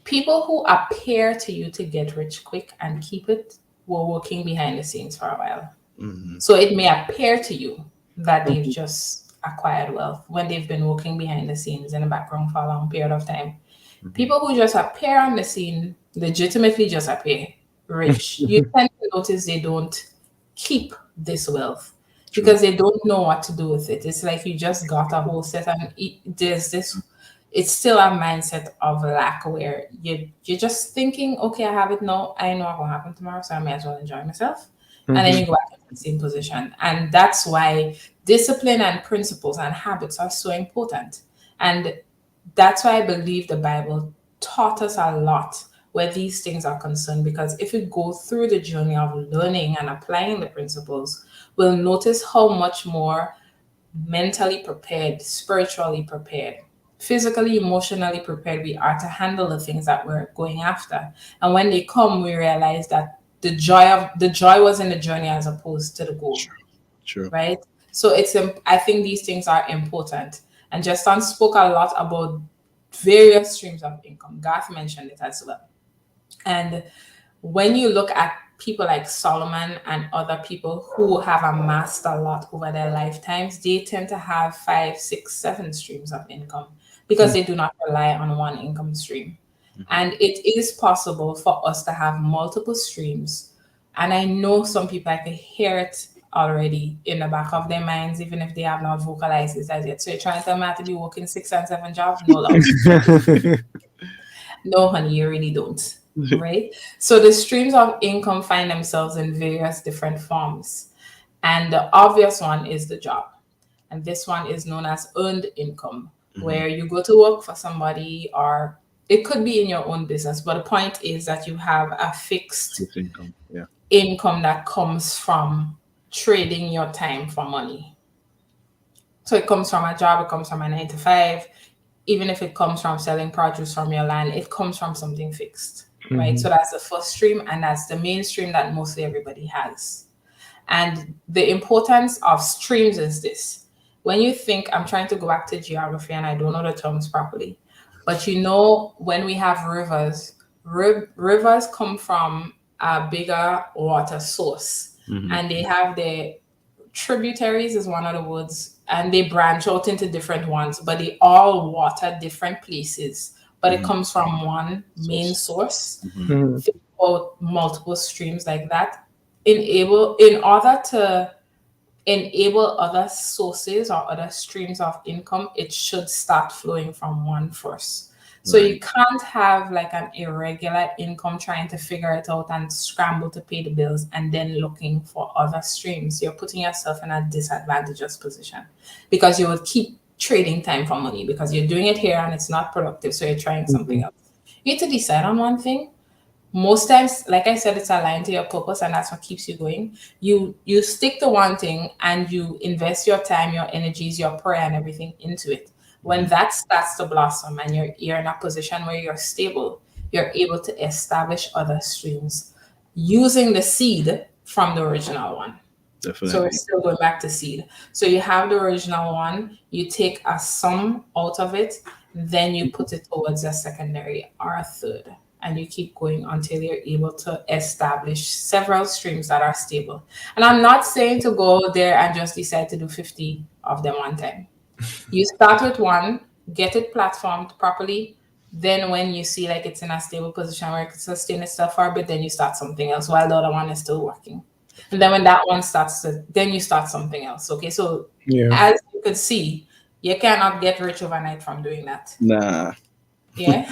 People who appear to you to get rich quick and keep it were working behind the scenes for a while. So it may appear to you that they've just acquired wealth when they've been working behind the scenes in the background for a long period of time. People who just appear on the scene, legitimately just appear rich, you tend to notice they don't keep this wealth because they don't know what to do with it. It's like you just got a whole set and it's still a mindset of lack where you're just thinking, okay, I have it now. I know what's going to happen tomorrow, so I may as well enjoy myself. And then you go back to the same position. And that's why discipline and principles and habits are so important. And that's why I believe the Bible taught us a lot where these things are concerned, because if we go through the journey of learning and applying the principles, we'll notice how much more mentally prepared, spiritually prepared, physically, emotionally prepared we are to handle the things that we're going after. And when they come, we realize that the joy was in the journey as opposed to the goal. True. Right? So I think these things are important. And Justin spoke a lot about various streams of income. Garth mentioned it as well. And when you look at people like Solomon and other people who have amassed a lot over their lifetimes, they tend to have 5, 6, 7 streams of income because they do not rely on one income stream. And it is possible for us to have multiple streams. And I know some people, I can hear it already in the back of their minds, even if they have not vocalized it as yet. So you're trying to tell me I have to be working 6 and 7 jobs? No, love. No, honey, you really don't. Right? So the streams of income find themselves in various different forms. And the obvious one is the job. And this one is known as earned income, where you go to work for somebody, or it could be in your own business. But the point is that you have a fixed income that comes from trading your time for money. So it comes from a job, it comes from a 9 to 5. Even if it comes from selling produce from your land, it comes from something fixed. Right? So that's the first stream, and that's the main stream that mostly everybody has. And the importance of streams is this. When you think, I'm trying to go back to geography and I don't know the terms properly, but when we have rivers, rivers come from a bigger water source, and they have their tributaries is one of the words, and they branch out into different ones, but they all water different places. But it comes from one main source. Or multiple streams like that. In order to enable other sources or other streams of income, it should start flowing from one first. So you can't have like an irregular income trying to figure it out and scramble to pay the bills and then looking for other streams. You're putting yourself in a disadvantageous position because you will keep trading time for money because you're doing it here and it's not productive. So you're trying something else. You need to decide on one thing. Most times, like I said, it's aligned to your purpose and that's what keeps you going. You stick to one thing and you invest your time, your energies, your prayer and everything into it. When that starts to blossom and you're in a position where you're stable, you're able to establish other streams using the seed from the original one. Definitely. So we're still going back to seed. So you have the original one, you take a sum out of it, then you put it towards a secondary or a third. And you keep going until you're able to establish several streams that are stable. And I'm not saying to go there and just decide to do 50 of them one time. You start with one, get it platformed properly. Then when you see like it's in a stable position where it can sustain itself for a bit, then you start something else while the other one is still working. And then when that one starts then you start something else. Okay, so as you can see, you cannot get rich overnight from doing that. Nah. Yeah.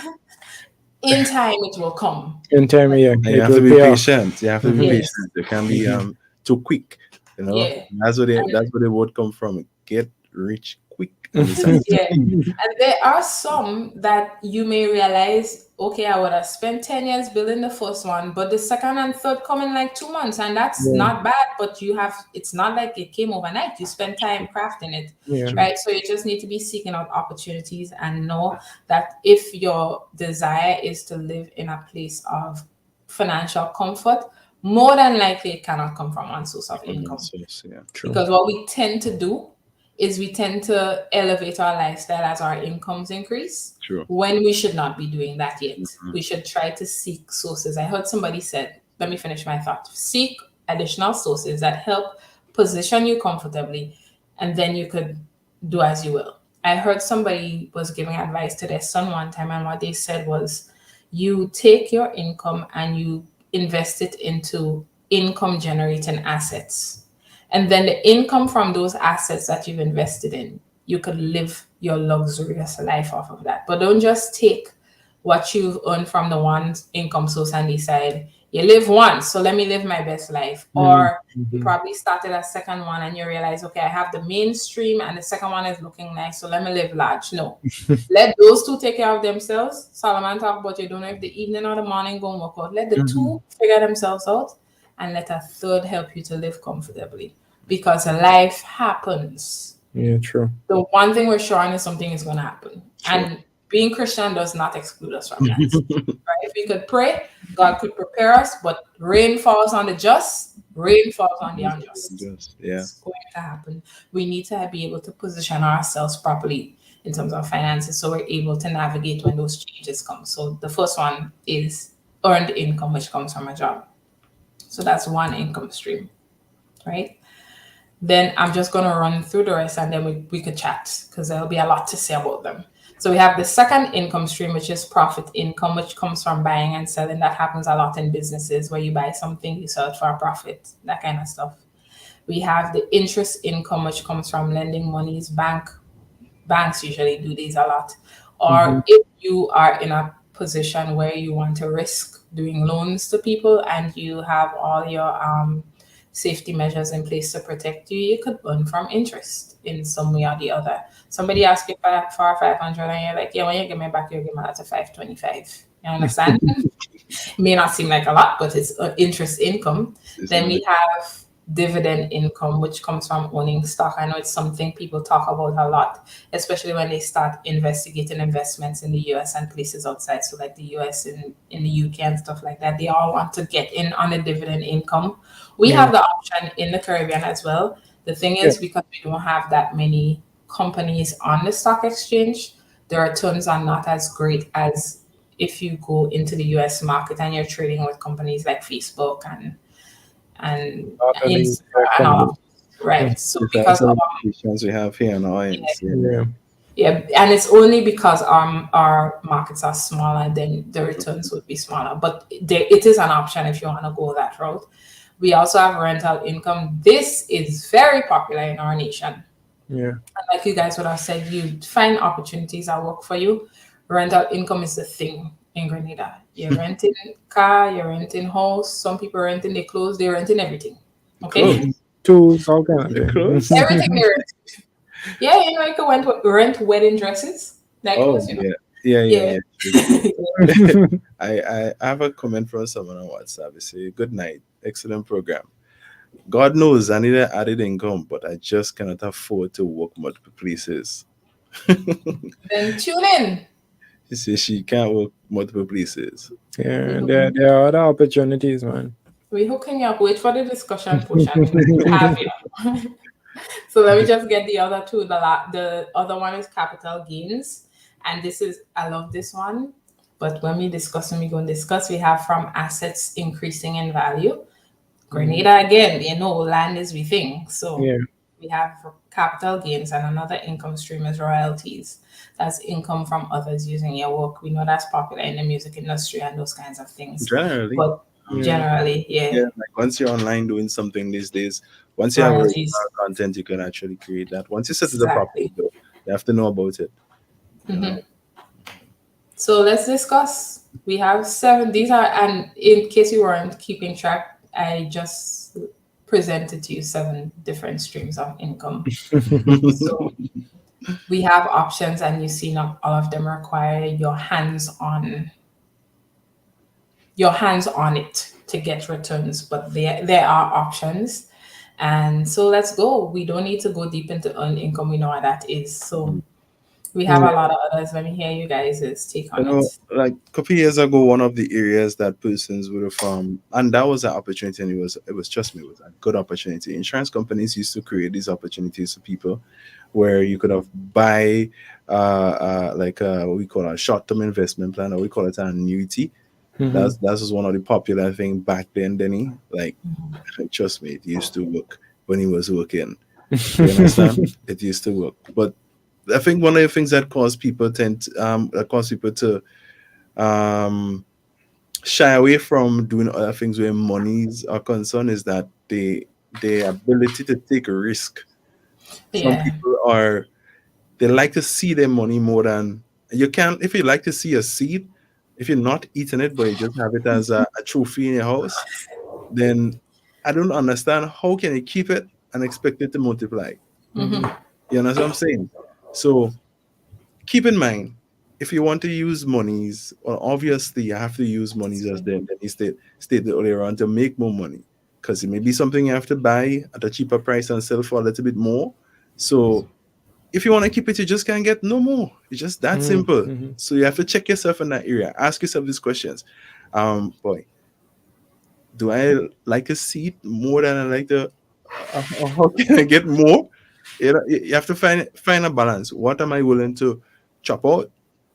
In time, it will come. In time, yeah. And you have to be patient. You have to be patient. You can't be too quick. You know, that's where the word come from. Get rich quick. And there are some that you may realize, okay, I would have spent 10 years building the first one, but the second and third come in like 2 months, and that's not bad. But it's not like it came overnight. You spend time crafting it, right? So you just need to be seeking out opportunities and know that if your desire is to live in a place of financial comfort, more than likely it cannot come from one source of income. Because what we tend to do is we tend to elevate our lifestyle as our incomes increase. When we should not be doing that yet. We should try to seek sources. I heard somebody said, let me finish my thought. Seek additional sources that help position you comfortably, and then you could do as you will. I heard somebody was giving advice to their son one time, and what they said was, you take your income and you invest it into income generating assets. And then the income from those assets that you've invested in, you could live your luxurious life off of that. But don't just take what you've earned from the one income source and decide, you live once, so let me live my best life. Or you probably started a second one and you realize, okay, I have the mainstream and the second one is looking nice, so let me live large. No, let those two take care of themselves. Solomon talk about you don't know if the evening or the morning go and work out. Let the two figure themselves out and let a third help you to live comfortably. Because life happens. Yeah, true. The one thing we're sure on is something is going to happen. And being Christian does not exclude us from that. Right? If we could pray, God could prepare us, but rain falls on the just, rain falls on the unjust. It's going to happen. We need to be able to position ourselves properly in terms of finances so we're able to navigate when those changes come. So the first one is earned income, which comes from a job. So that's one income stream, right? Then I'm just going to run through the rest and then we could chat because there'll be a lot to say about them. So we have the second income stream, which is profit income, which comes from buying and selling. That happens a lot in businesses where you buy something, you sell it for a profit, that kind of stuff. We have the interest income, which comes from lending monies. Banks usually do these a lot. Or if you are in a position where you want to risk doing loans to people and you have all your safety measures in place to protect you, you could earn from interest in some way or the other. Somebody asks you for 500 and you're like, yeah, when you give me back, you give me that to 525. You understand? May not seem like a lot, but it's interest income. Then we have dividend income, which comes from owning stock. I know it's something people talk about a lot, especially when they start investigating investments in the US and places outside. So like the US and in the UK and stuff like that, they all want to get in on the dividend income. We have the option in the Caribbean as well. The thing is, because we don't have that many companies on the stock exchange, the returns are not as great as if you go into the US market and you're trading with companies like Facebook and Instagram and all. Right. So because of we have here now. And it's only because our markets are smaller, then the returns would be smaller. But it is an option if you want to go that route. We also have rental income. This is very popular in our nation. Yeah. And like you guys would have said, you find opportunities that work for you. Rental income is the thing in Grenada. You're renting car, you're renting house. Some people are renting their clothes, they're renting everything. Okay, Clothes. Tools, all kind of Clothes? things. everything they rent. Yeah, you know, you can rent wedding dresses. Like Oh, clothes, you know. yeah. Yeah. I have a comment from someone on WhatsApp. They say, "Good night, excellent program. God knows I need an added income, but I just cannot afford to work multiple places." Then tune in. She says she can't work multiple places. Yeah, there are other opportunities, man. We hooking you up. Wait for the discussion portion. We have you. So let me just get the other two. The other one is capital gains, and this is, I love this one. But when we discuss, we have from assets increasing in value. Grenada again, you know, land is we thing. So Yeah. we have capital gains, and another income stream is royalties. That's income from others using your work. We know that's popular in the music industry and those kinds of things. Generally, But generally, yeah, like once you're online doing something these days, once you have royalties. original content, you can actually create that. Once you set it up properly, Exactly. though, you have to know about it. So let's discuss. We have 7. These are, and in case you weren't keeping track, I just presented to you 7 different streams of income. So we have options, and you see not all of them require your hands on it to get returns, but there are options. And so let's go. We don't need to go deep into earned income. We know what that is. So we have a lot of others. Let me hear you guys' take on it. Like a couple years ago, one of the areas that persons would have and that was an opportunity, and it was trust me, it was a good opportunity. Insurance companies used to create these opportunities for people where you could have buy like what we call a short-term investment plan, or we call it an annuity. That was one of the popular thing back then, Denny. Like, trust me, it used to work when he was working. You understand? It used to work. But I think one of the things that cause people to shy away from doing other things where monies are concerned is that their ability to take a risk. Some people they like to see their money more than you can. If you like to see a seed, if you're not eating it but you just have it as a trophy in your house, then I don't understand how can you keep it and expect it to multiply. You know what I'm saying? So keep in mind, if you want to use monies, well, obviously you have to use monies as then you stated earlier on to make more money, because it may be something you have to buy at a cheaper price and sell for a little bit more. So if you want to keep it, you just can't get no more. It's just that simple. So you have to check yourself in that area. Ask yourself these questions. Boy, do I like a seed more than I like the? How can I get more? You have to find a balance. What am I willing to chop out?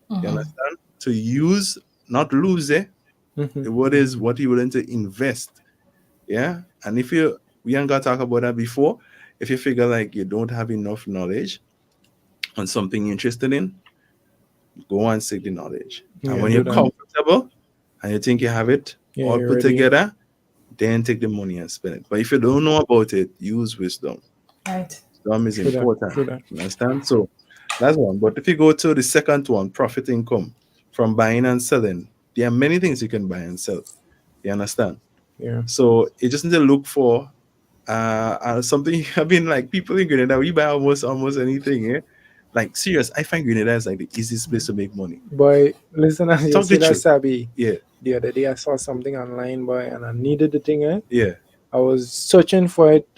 You understand? To use, not lose it. What are you willing to invest? Yeah. And we ain't got to talk about that before. If you figure like you don't have enough knowledge on something you're interested in, go and seek the knowledge. And when you're comfortable and you think you have it all put together, then take the money and spend it. But if you don't know about it, use wisdom. Right. Wisdom is important. You understand? So that's one. But if you go to the second one, profit income from buying and selling, there are many things you can buy and sell. You understand? Yeah. So you just need to look for something. I mean, like people in Grenada, we buy almost anything. Yeah? Like serious, I find Grenada is like the easiest place to make money. Boy, listen, as you see that, Saby. Yeah. The other day I saw something online, boy, and I needed the thing. Yeah. I was searching for it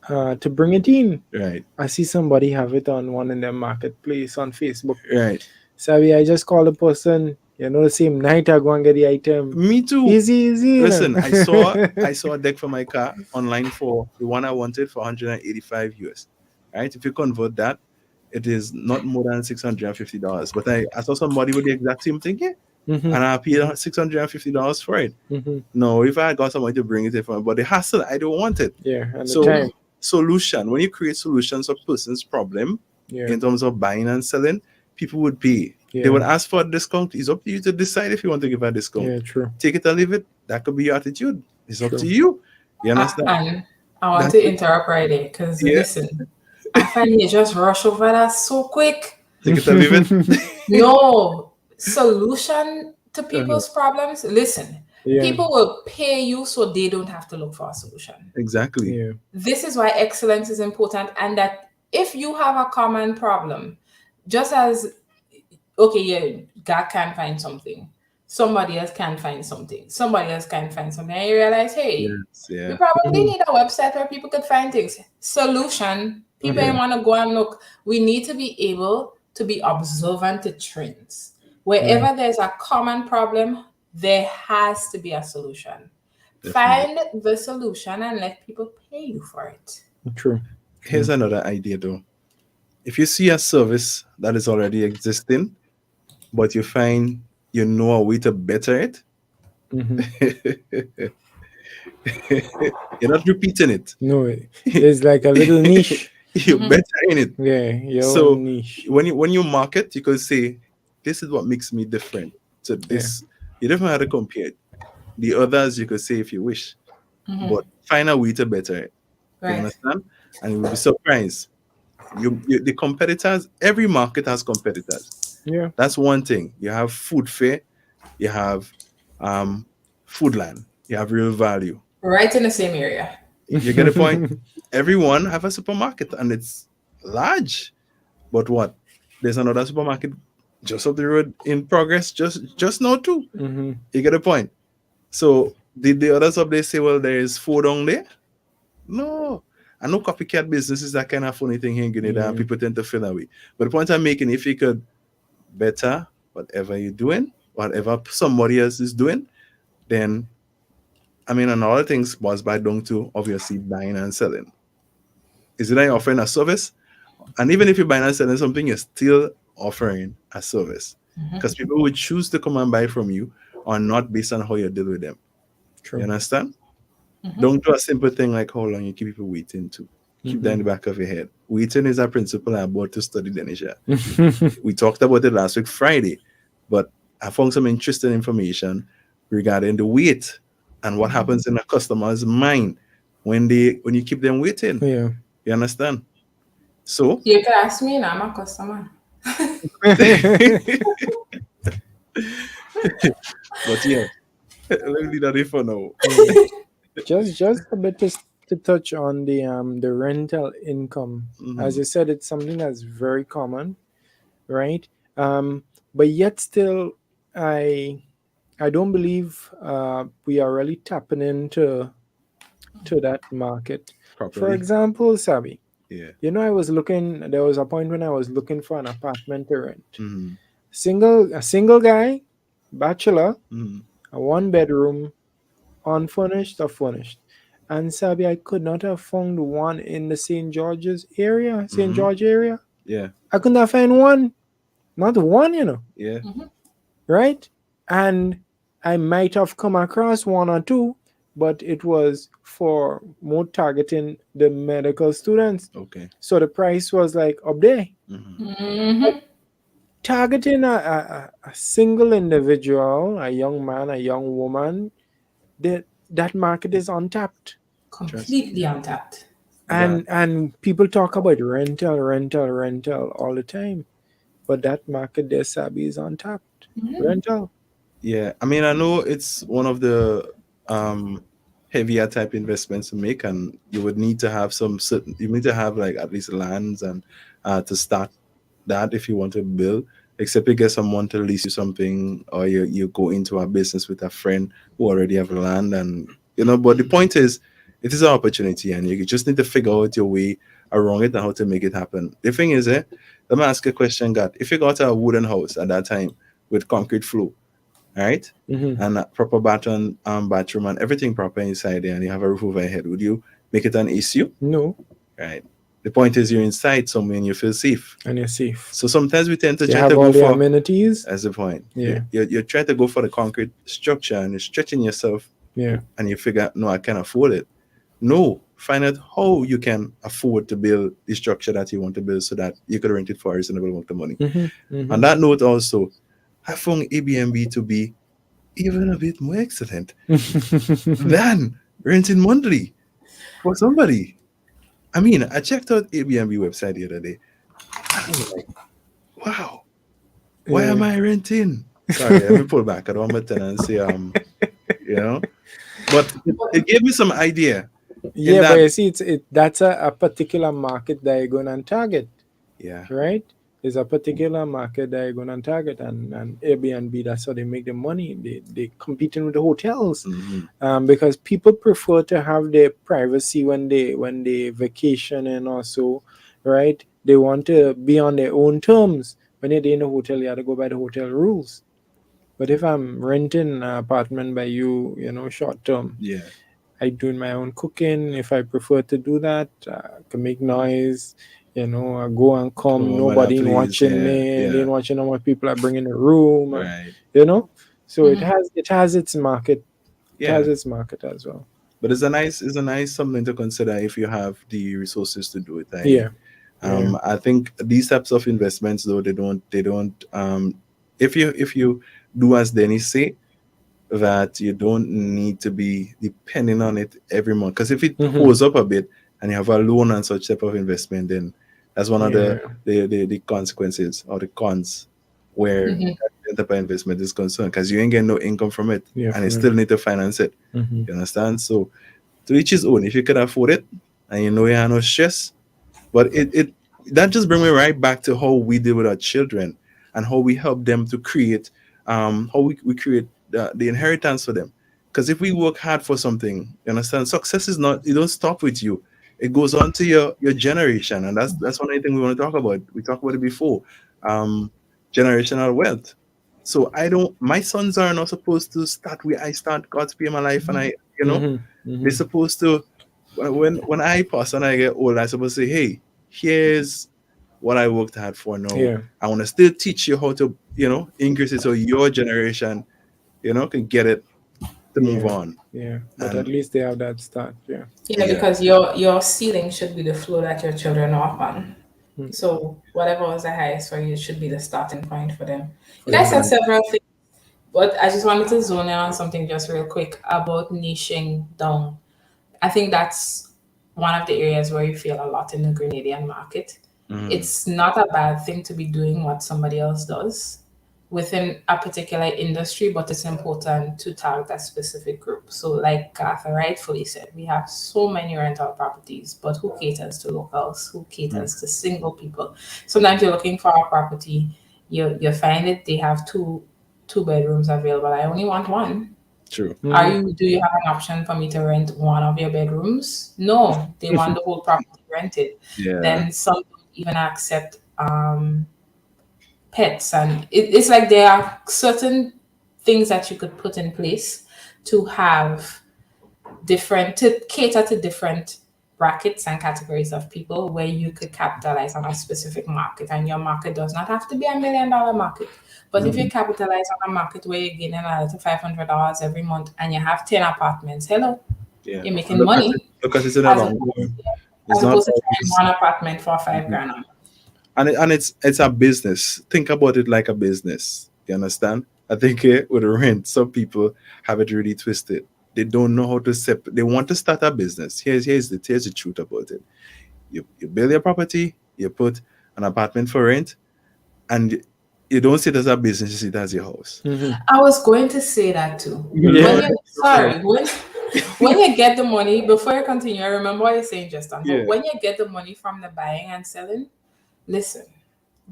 to bring it in. Right. I see somebody have it on one in their marketplace on Facebook. Right. Saby, I just called the person. The same night I go and get the item. Me too. Easy. Listen, I saw a deck for my car online for the one I wanted for 185 US. Right? If you convert that, it is not more than $650. But I saw somebody with the exact same thing, and I paid $650 for it. No, if I got somebody to bring it in for me, but the hassle, I don't want it. Yeah, and so the time. Solution. When you create solutions for person's problem, in terms of buying and selling, people would pay. Yeah. They would ask for a discount. It's up to you to decide if you want to give a discount. Yeah, true. Take it or leave it. That could be your attitude. It's up to you. You understand? And I want That's to it. interrupt right there because Yeah. listen, I find you just rush over that so quick. Take it or leave it. No solution to Uh-huh. people's problems. Listen, Yeah. people will pay you so they don't have to look for a solution. Exactly. Yeah. This is why excellence is important, and that if you have a common problem, just as okay, yeah, God can find something, somebody else can find something, somebody else can find something, and you realize, hey, Yes, we yeah. probably need a website where people could find things. Solution. People Yeah. want to go and look. We need to be able to be observant to trends. Wherever there's a common problem, there has to be a solution. Definitely. Find the solution and let people pay you for it. True. Here's another idea though. If you see a service that is already existing, but you find you know a way to better it, you're not repeating it. No, it's like a little niche. You're bettering it. Yeah, your So own niche. when you market, you could say, this is what makes me different. So this you don't have to compare it. The others you could say if you wish. But find a way to better it. You Right. understand? And you will be surprised. The competitors, every market has competitors. Yeah. That's one thing. You have Food Fair, you have Foodland, you have Real Value. Right in the same area. You get the point? Everyone have a supermarket and it's large. But what? There's another supermarket just up the road in progress, just now too. You get the point? So did the others up there say, well, there is food on there? No. I know copycat business is that kind of funny thing here in Grenada, and people tend to feel that way. But the point I'm making, if you could better whatever you're doing, whatever somebody else is doing, then, I mean, and all the things boils back down to obviously buying and selling. Is it that you're offering a service? And even if you're buying and selling something, you're still offering a service. Because people would choose to come and buy from you or not based on how you deal with them. True. You understand? Don't do a simple thing like how long you keep people waiting to. Keep that in the back of your head. Waiting is a principle I'm about to study, Denisha. We talked about it last week, Friday, but I found some interesting information regarding the wait and what happens in a customer's mind when you keep them waiting. Yeah. You understand? So You can ask me, and I'm a customer. but yeah, let me do that for now. just a bit to touch on the rental income. As you said, it's something that's very common, right? But yet still, I don't believe we are really tapping into that market. Properly. For example, Sabi, Yeah. you know, there was a point when I was looking for an apartment to rent. Mm-hmm. A single guy, bachelor, Mm-hmm. a 1 bedroom, unfurnished or furnished. And Sabi, I could not have found one in the St. George area. Yeah. I could not find one. Not one, you know. Yeah. Right? And I might have come across one or two, but it was for more targeting the medical students. Okay. So the price was like up there. Mm-hmm. Targeting a single individual, a young man, a young woman, that market is untapped. Completely untapped. And people talk about rental all the time. But that market there, Sabi, is untapped. Rental. Yeah. I mean, I know it's one of the heavier type investments to make, and you would need to have you need to have like at least lands and to start that if you want to build, except you get someone to lease you something, or you go into a business with a friend who already have land, and but the point is, it is an opportunity, and you just need to figure out your way around it and how to make it happen. The thing is, let me ask you a question, God. If you got a wooden house at that time with concrete floor, right, and a proper bathroom and everything proper inside there, and you have a roof over your head, would you make it an issue? No. Right. The point is, you're inside somewhere and you feel safe. And you're safe. So sometimes we tend to You try have to all go the for amenities. That's the point. Yeah. You're trying to go for the concrete structure and you're stretching yourself. Yeah. And you figure, no, I can't afford it. No, find out how you can afford to build the structure that you want to build so that you could rent it for a reasonable amount of money. On that note, also, I found Airbnb to be even a bit more excellent than renting monthly for somebody. I mean, I checked out Airbnb website the other day. I was like, wow, why am I renting? Sorry, let me pull back. I don't want my tenants say, you know, but it gave me some idea. Yeah, but That, you see, that's a particular market that you're going to target, yeah, right? There's a particular market that you're going to target, and Airbnb, that's how they make the money. They competing with the hotels, because people prefer to have their privacy when they vacation, and also, right? They want to be on their own terms. When you're in a hotel, you have to go by the hotel rules. But if I'm renting an apartment by you, short term, yeah. I doing my own cooking. If I prefer to do that, I can make noise. I go and come. Oh, mother, Nobody please, watching me. They yeah, ain't watching how much people I bring in the room. right, So it has its market. It yeah. has its market as well. But it's a nice something to consider if you have the resources to do it. Yeah. Yeah. I think these types of investments, though, they don't. If you do as Dennis say, that you don't need to be depending on it every month, because if it holds up a bit and you have a loan and such type of investment, then that's one of the consequences or the cons where enterprise investment is concerned, because you ain't getting no income from it, and you still need to finance it. You understand? So to each his own. If you can afford it and you have no stress, but it that just bring me right back to how we deal with our children and how we help them to create how we create the inheritance for them. Because if we work hard for something, you understand, success is not, it don't stop with you. It goes on to your generation, and that's one of the things we want to talk about. We talked about it before. Generational wealth. So my sons are not supposed to start where I start. God's be in my life, and they're supposed to, when I pass and I get old, I'm supposed to say, hey, here's what I worked hard for now. Yeah. I want to still teach you how to, increase it so your generation, can get it to move on. Yeah. But at least they have that start. Yeah. Yeah, because your ceiling should be the floor that your children are on. So whatever was the highest for you should be the starting point for them. You guys said several things, but I just wanted to zone in on something just real quick about niching down. I think that's one of the areas where you feel a lot in the Grenadian market. It's not a bad thing to be doing what somebody else does within a particular industry, but it's important to target a specific group. So like Arthur rightfully said, we have so many rental properties, but who caters to locals? Who caters to single people? Sometimes you're looking for a property, you find it, they have two bedrooms available. I only want one. True. Do you have an option for me to rent one of your bedrooms? No, they want the whole property rented. Yeah. Then some don't even accept pets, and it's like there are certain things that you could put in place to cater to different brackets and categories of people, where you could capitalize on a specific market, and your market does not have to be $1 million market. But if you capitalize on a market where you're getting $500 every month and you have 10 apartments, you're making money. Because it's in a long term. As opposed to trying one apartment for $5,000. And it's a business. Think about it like a business. You understand? I think with rent, some people have it really twisted. They don't know how to separate. They want to start a business. Here's the truth about it. You build your property, you put an apartment for rent, and you don't see it as a business, you see it as your house. I was going to say that too. Yeah. When you get the money, before you continue, I remember what you're saying just now. But when you get the money from the buying and selling, listen,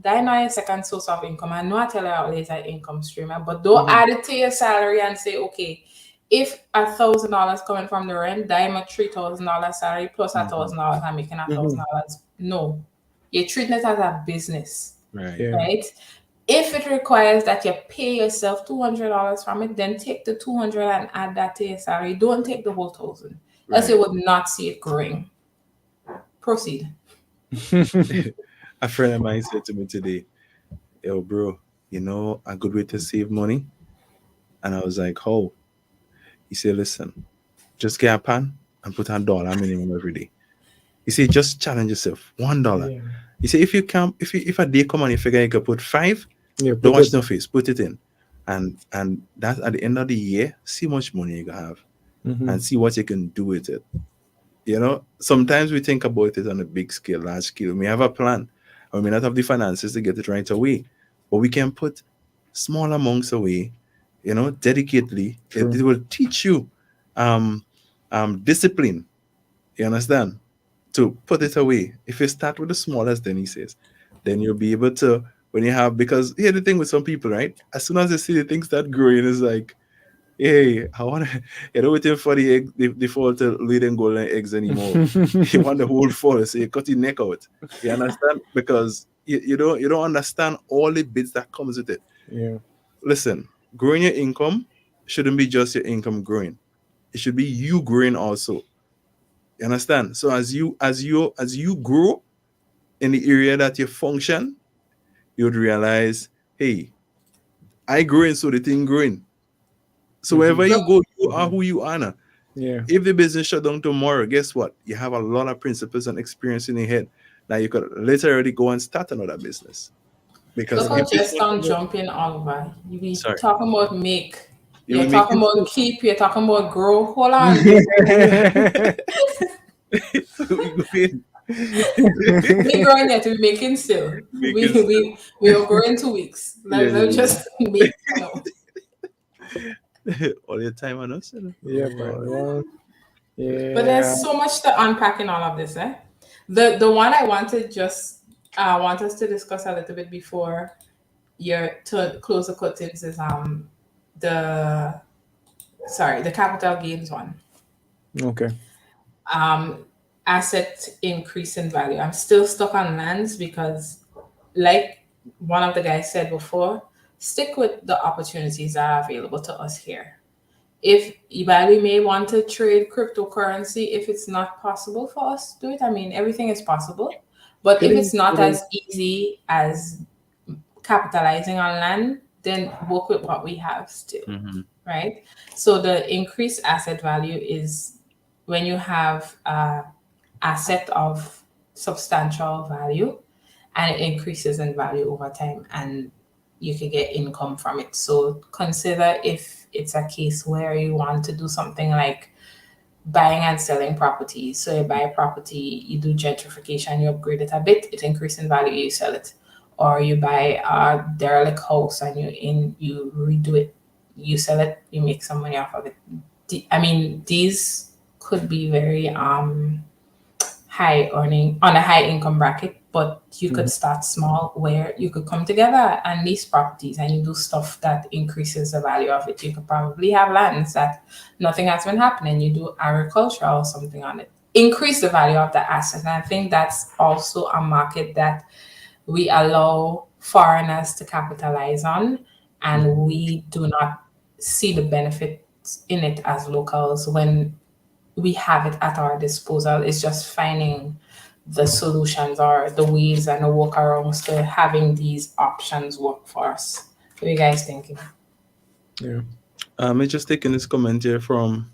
that is not a second source of income. I know I tell you always an income stream, but don't add it to your salary and say, okay, if $1,000 coming from the rent, that I'm a $3,000 salary plus $1,000, I'm making $1,000. No, you're treating it as a business, right? If it requires that you pay yourself $200 from it, then take the $200 and add that to your salary. Don't take the whole $1,000, else you would not see it growing. Proceed. A friend of mine said to me today, yo, bro, a good way to save money? And I was like, how? He said, listen, just get a pan and put $1 minimum every day. He said, just challenge yourself, $1. Yeah. He said, if a day come and you figure you can put $5, don't watch no face, put it in. And that at the end of the year, see how much money you can have. and see what you can do with it. You know, sometimes we think about it on a big scale, large scale. We have a plan. We may not have the finances to get it right away, but we can put small amounts away, you know, dedicatedly. It will teach you discipline. You understand? To put it away. If you start with the smallest, then he says, then you'll be able to, when you have, because here's the thing with some people, right? As soon as they see the things start growing, it's like, hey, I want to, you don't waiting for the egg, the fall to lay them golden eggs anymore. You want the whole fall, so you cut your neck out. You understand? Because you don't understand all the bits that comes with it. Yeah. Listen, growing your income shouldn't be just your income growing. It should be you growing also. You understand? So as you grow in the area that you function, you would realize, hey, I growing, so the thing growing. So wherever you go, you are who you are now. Yeah. If the business shut down tomorrow, guess what? You have a lot of principles and experience in your head. Now you could literally go and start another business. Because Look, just on jumping over. You be Sorry. talking about make. You You're be talking making about keep. You're talking about grow. Hold on. We growing yet. We're making still. We are growing 2 weeks. Let's just make. All your time on us. Yeah, well, yeah. But there's so much to unpack in all of this, eh? The one I wanted want us to discuss a little bit before to close the curtains is the capital gains one. Okay. Asset increase in value. I'm still stuck on lands because, like one of the guys said before, stick with the opportunities that are available to us here. If we may want to trade cryptocurrency, if it's not possible for us to do it, I mean, everything is possible. But if it's not as easy as capitalizing on land, then work with what we have still, right? So the increased asset value is when you have an asset of substantial value and it increases in value over time and you can get income from it. So consider if it's a case where you want to do something like buying and selling properties. So you buy a property, you do gentrification, you upgrade it a bit, it increases in value, you sell it. Or you buy a derelict house and you redo it, you sell it, you make some money off of it. I mean, these could be very high earning on a high income bracket, but you could start small where you could come together and lease properties and you do stuff that increases the value of it. You could probably have lands that nothing has been happening. You do agriculture or something on it. Increase the value of the asset. And I think that's also a market that we allow foreigners to capitalize on, and we do not see the benefits in it as locals when we have it at our disposal. It's just finding the solutions or the ways and the workarounds to having these options work for us. What are you guys thinking? Yeah. I'm just taking this comment here from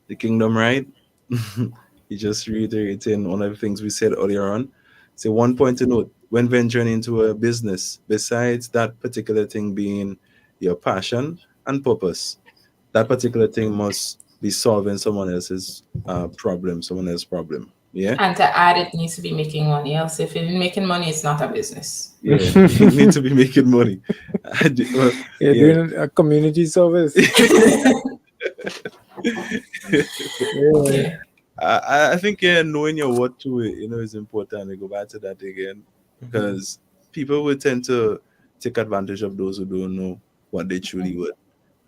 the Kingdom, right? He just reiterating one of the things we said earlier on. So one point to note, when venturing into a business, besides that particular thing being your passion and purpose, that particular thing must be solving someone else's problem, someone else's problem. Yeah. And to add, it needs to be making money. Else, if it's making money, it's not a business. Yeah, you need to be making money. Doing a community service. Yeah. I think knowing your what to it, is important. We go back to that again because people will tend to take advantage of those who don't know what they truly worth,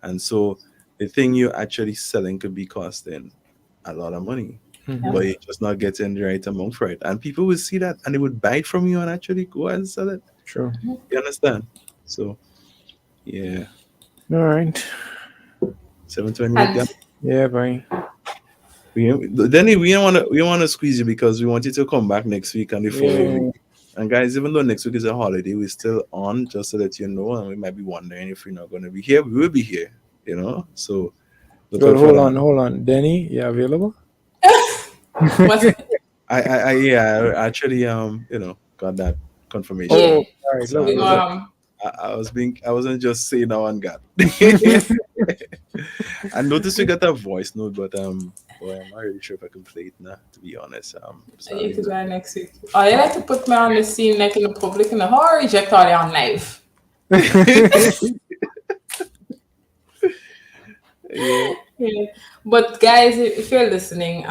and so the thing you're actually selling could be costing a lot of money, but you're just not getting the right amount for it. And people will see that and they would buy it from you and actually go and sell it. Sure. You understand? So, yeah. All right. 7:28. Yeah, bye. Denny, we don't want to squeeze you because we want you to come back next week and the following week. And guys, even though next week is a holiday, we're still on, just to let you know. And we might be wondering if we're not going to be here. We will be here, So, hold on. Denny, you available? I actually got that confirmation. Oh, all right. So I wasn't just saying now and God. I noticed we got a voice note, but boy, I'm not really sure if I can play it now, to be honest. You Sorry. could try next week. Oh, you like to put me on the scene like in the public and how reject all on live. Yeah. Yeah. But guys, if you're listening,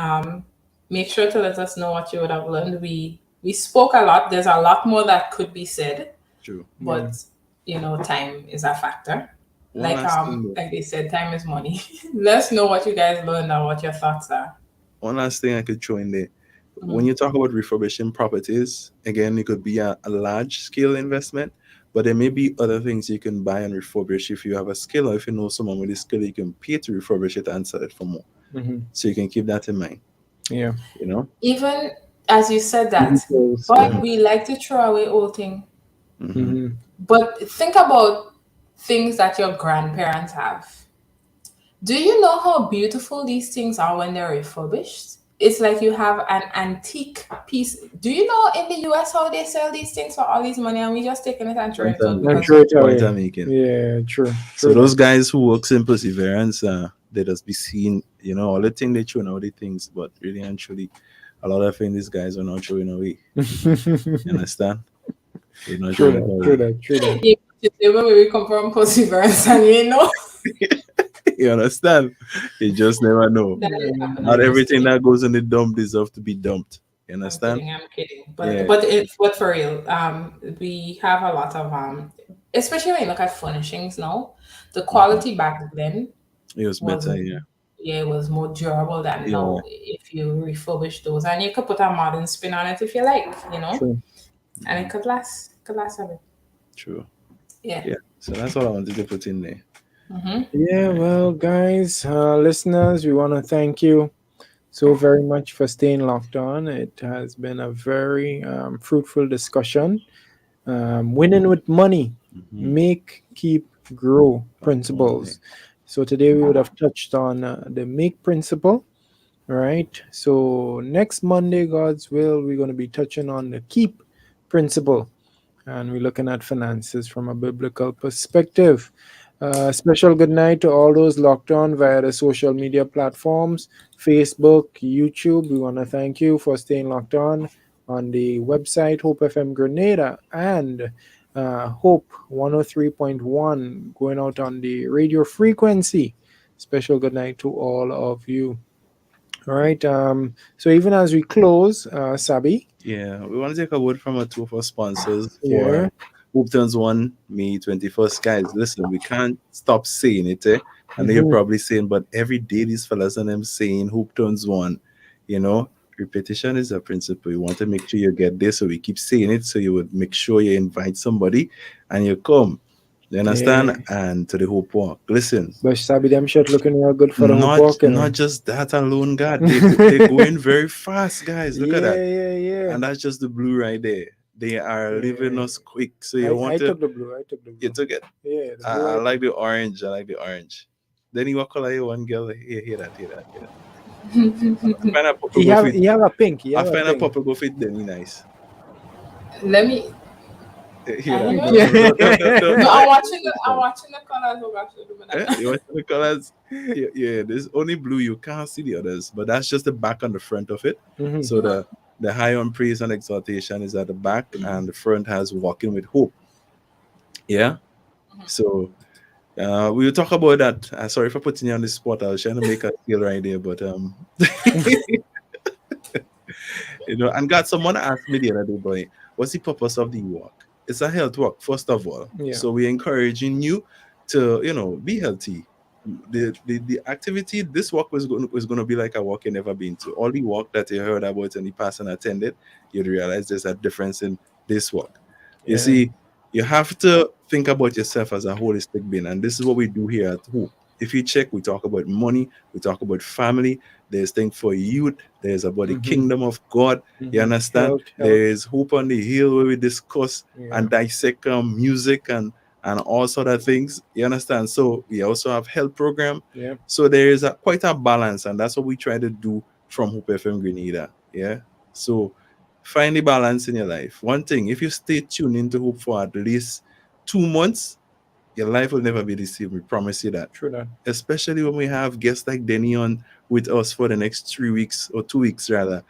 make sure to let us know what you would have learned. We spoke a lot. There's a lot more that could be said, True. but time is a factor. One last thing, though. Like they said, time is money. Let us know what you guys learned and what your thoughts are. One last thing I could throw in there. When you talk about refurbishing properties, again, it could be a large scale investment, but there may be other things you can buy and refurbish if you have a skill, or if you know someone with a skill, you can pay to refurbish it and sell it for more. So you can keep that in mind. Yeah. Even as you said that, but we like to throw away old things. But think about things that your grandparents have. Do you know how beautiful these things are when they're refurbished? It's like you have an antique piece. Do you know in the US how they sell these things for all this money and we just taking it and throwing it out? Point I'm making. Yeah, true. So those guys who works in perseverance, they just be seeing, all the things they throw away the things, but really and truly, a lot of things these guys are not throwing away. You understand? True that. Yeah, where we come from perseverance and You understand? You just never know. Not everything that goes in the dump deserves to be dumped. You understand? I'm kidding. But for real, we have a lot of especially when you look at furnishings now, the quality back then it was better, yeah, it was more durable than now if you refurbish those, and you could put a modern spin on it if you like, True. And it could last a bit. True. Yeah. So that's all I wanted to put in there. Yeah, well, guys, listeners, we want to thank you so very much for staying locked on. It has been a very fruitful discussion. Winning with money, make, keep, grow principles. So today we would have touched on the make principle. All right. So next Monday, God's will, we're going to be touching on the keep principle. And we're looking at finances from a biblical perspective. Special good night to all those locked on via the social media platforms, Facebook, YouTube. We want to thank you for staying locked on the website, Hope FM Grenada, and Hope 103.1 going out on the radio frequency. Special good night to all of you. All right. So even as we close, Saby. Yeah, we want to take a word from two of our sponsors for Hope Turns 1, May 21st. Guys, listen, we can't stop saying it. And they're probably saying, but every day these fellas and them saying Hope Turns 1, repetition is a principle. You want to make sure you get this, so we keep saying it, so you would make sure you invite somebody and you come. You understand? And to the Hope Walk. Listen. But Saby, them shit looking real good for the Hope Walk. Not just that alone, God. They're going very fast, guys. Look at that. Yeah. And that's just the blue right there. They are leaving us quick. So I took the blue. You took it? Yeah. I like the orange. Then you what color you one girl? Hear that. You have a pink. I find a purple go fit Denny nice. Let me. I'm watching the colors. You watching the colors? Yeah, there's only blue. You can't see the others, but that's just the back and the front of it. So the high on praise and exaltation is at the back, and the front has walking with hope. Yeah. So we will talk about that. Sorry for putting you on the spot. I was trying to make a feel right there, but and God, someone asked me the other day, boy, what's the purpose of the walk? It's a health walk, first of all. So we're encouraging you to, be healthy. The activity, this walk was going to be like a walk you never been to. All the walk that you heard about and the person attended, you'd realize there's a difference in this walk. You see, you have to think about yourself as a holistic being, and this is what we do here at Hope. If you check, we talk about money, we talk about family, there's things for youth, there's about the kingdom of God, you understand? Health. There's Hope on the Hill where we discuss and dissect music and all sort of things, you understand? So we also have health program. So there is quite a balance, and that's what we try to do from Hope FM Grenada. So find the balance in your life. One thing, if you stay tuned into Hope for at least 2 months, your life will never be the same. We promise you that. True that. Especially when we have guests like Denny on with us for the next 3 weeks or 2 weeks rather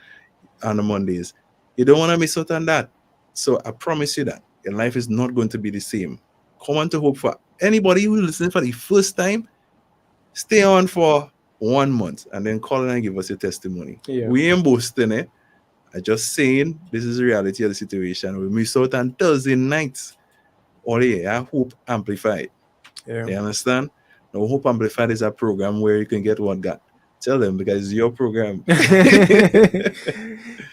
on the Mondays. You don't want to miss out on that. So I promise you that your life is not going to be the same. Come on to Hope. For anybody who listens for the first time, stay on for 1 month and then call in and give us your testimony. Yeah. We ain't boasting it. I'm just saying this is the reality of the situation. We miss out on Thursday nights. Or yeah, Hope Amplified. Yeah. You understand? Now, Hope Amplified is a program where you can get what God. Tell them, because it's your program.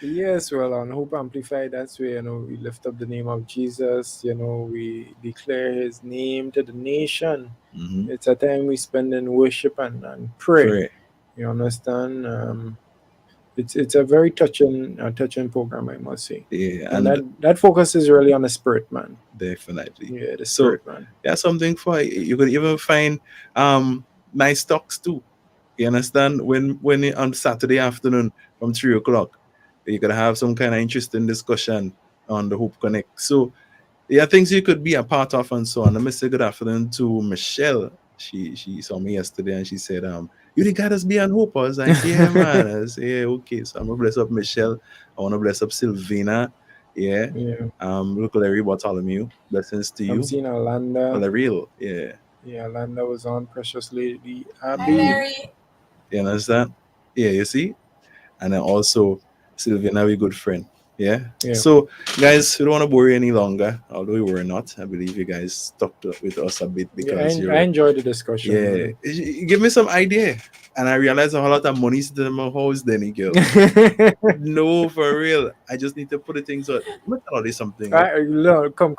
Yes, well, on Hope Amplified, that's where, we lift up the name of Jesus. We declare his name to the nation. Mhm. It's a time we spend in worship and pray. Pray. You understand? It's a very touching program, I must say. Yeah, And that focuses really on the spirit, man. definitely. Yeah, the So spirit, man. that's something for you could even find nice talks too. You understand? When on Saturday afternoon from 3:00, you could have some kind of interesting discussion on the Hope Connect. So yeah, things you could be a part of and so on. Let me say good afternoon to Michelle. She saw me yesterday and she said, you the got us be on Hope. I was like, yeah, man. I said, yeah, okay. So I'm gonna bless up Michelle. I want to bless up Sylvina. Yeah. Look, Larry Bartholomew. Blessings to you. I've seen Alanda. Real. Yeah. Yeah, Alanda was on. Precious Lady Hi, Abby. Larry. You understand? Yeah, you see? And then also Sylvina, we good friend. Yeah. So guys, we don't want to bore you any longer, although we were not. I believe you guys stuck with us a bit because I enjoyed the discussion. Yeah. You give me some idea. And I realized a whole lot of money's in my house, Denny girl. No, for real. I just need to put the things out. I'm gonna tell you something. Come.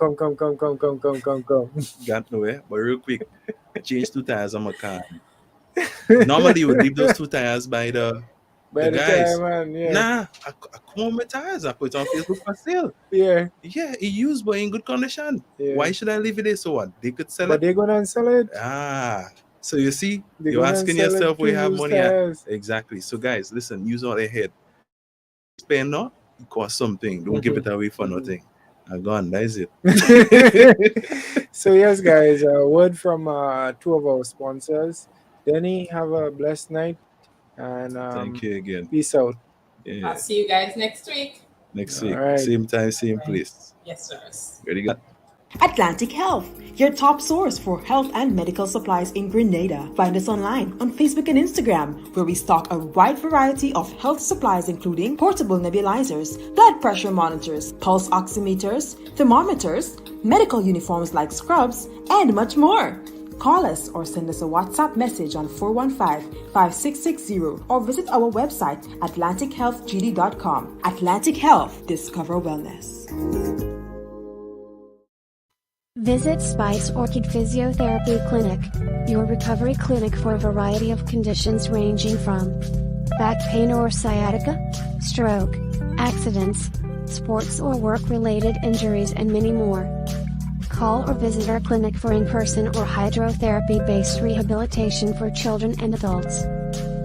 Got nowhere, but real quick, I changed 2 tires on my car. Normally you would leave those 2 tires by the guys. Time, man, Nah, I come on my tires. I put it on Facebook for sale. Yeah, it used but in good condition. Yeah. Why should I leave it there? So what? They could sell but it. they're gonna sell it. So you see, They're you're gonna asking sell yourself it where you have used money at. tires. Exactly. So guys, listen, use all their head. Spend not, it costs something. Don't give it away for nothing. Gone, that is it. So yes, guys, a word from 2 of our sponsors. Denny, have a blessed night, and Thank you again. peace out. Yeah. I'll see you guys next week. Next week, All right. same time, same place. Yes, sirs. Ready, go. Atlantic Health, your top source for health and medical supplies in Grenada. Find us online on Facebook and Instagram, where we stock a wide variety of health supplies including portable nebulizers, blood pressure monitors, pulse oximeters, thermometers, medical uniforms like scrubs, and much more. Call us or send us a WhatsApp message on 415-5660 or visit our website atlantichealthgd.com. Atlantic Health, discover wellness. Visit Spice Orchid Physiotherapy Clinic, your recovery clinic for a variety of conditions ranging from back pain or sciatica, stroke, accidents, sports or work-related injuries, and many more. Call or visit our clinic for in-person or hydrotherapy-based rehabilitation for children and adults.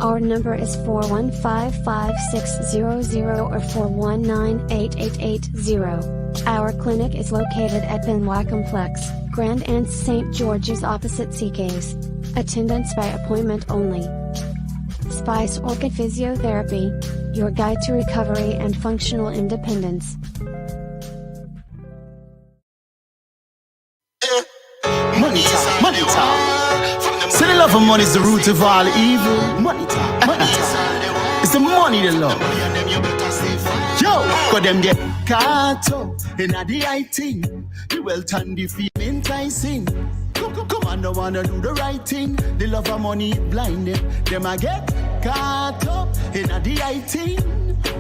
Our number is 415-5600 or 419-8880. Our clinic is located at Benoit Complex, Grand Anse St. George's opposite CK's. Attendance by appointment only. Spice Orchid Physiotherapy, your guide to recovery and functional independence. Money talk, money talk. Say the love of money is the root of all evil. Money talk, money talk. It's the money they love. Yo, got them get caught up in the right thing. The wealth and the fame enticing. Come on, don't wanna do the right thing. The love of money blinded. Them a get caught up in the right thing.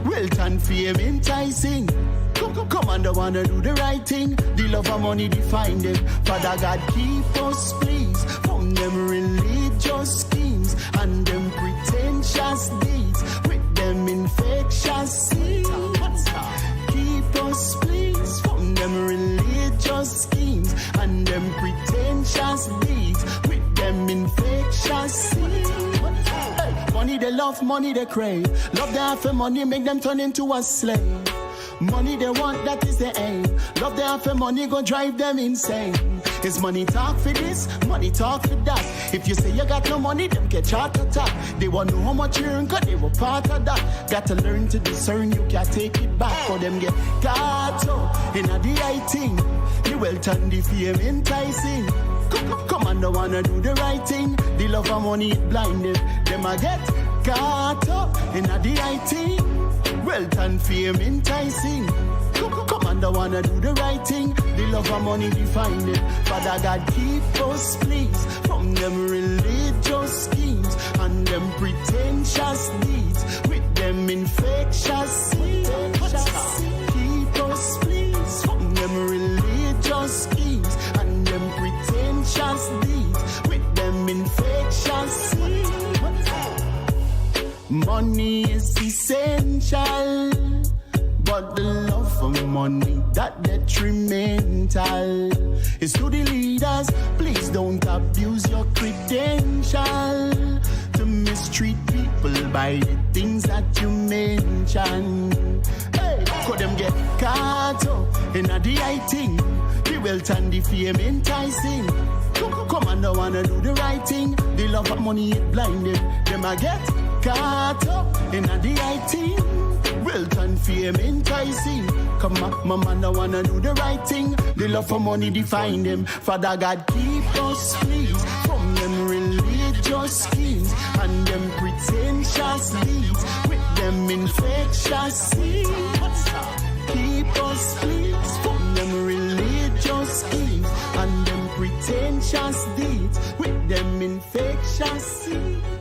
Wealth and fame enticing. Come on, don't wanna do the right thing. The love of money define them. Father God, keep us please from them religious schemes and them pretentious deeds with them infectious seeds. Keep us please from them religious schemes and them pretentious deeds with them infectious seeds. Money they love, money they crave. Love they have for money, make them turn into a slave. Money they want, that is the aim. Love they have for money, go drive them insane. It's money talk for this, money talk for that. If you say you got no money, them get charged attack. They want to know how much you earn, cause they were part of that. Got to learn to discern, you can't take it back. For them get caught up in the right thing. The wealth and the fame enticing. Come on, don't wanna do the right thing. The love of money it blinded. Them a get caught up in the right thing. Wealth and fame enticing. Come on, don't wanna do the right thing. The love of money define it. Father God, keep us please from them religious schemes and them pretentious deeds with them infectious seeds. Keep us please from them religious schemes and them pretentious deeds with them infectious seeds. Money is essential, but the love for money, that detrimental. It's to the leaders, please don't abuse your credential to mistreat people by the things that you mention. Hey, could them get caught up in the right thing? The wealth and the fame enticing. Come on, don't wanna do the right thing. The love of money it blinded. Them a get caught up in the right thing. Wealth and fame enticing. Come on, mama, don't wanna do the right thing. The love for money define them. Father God, keep us please from them religious schemes and them pretentious deeds with them infectious seeds. Keep us please from them religious schemes and them pretentious deeds with them infectious seeds.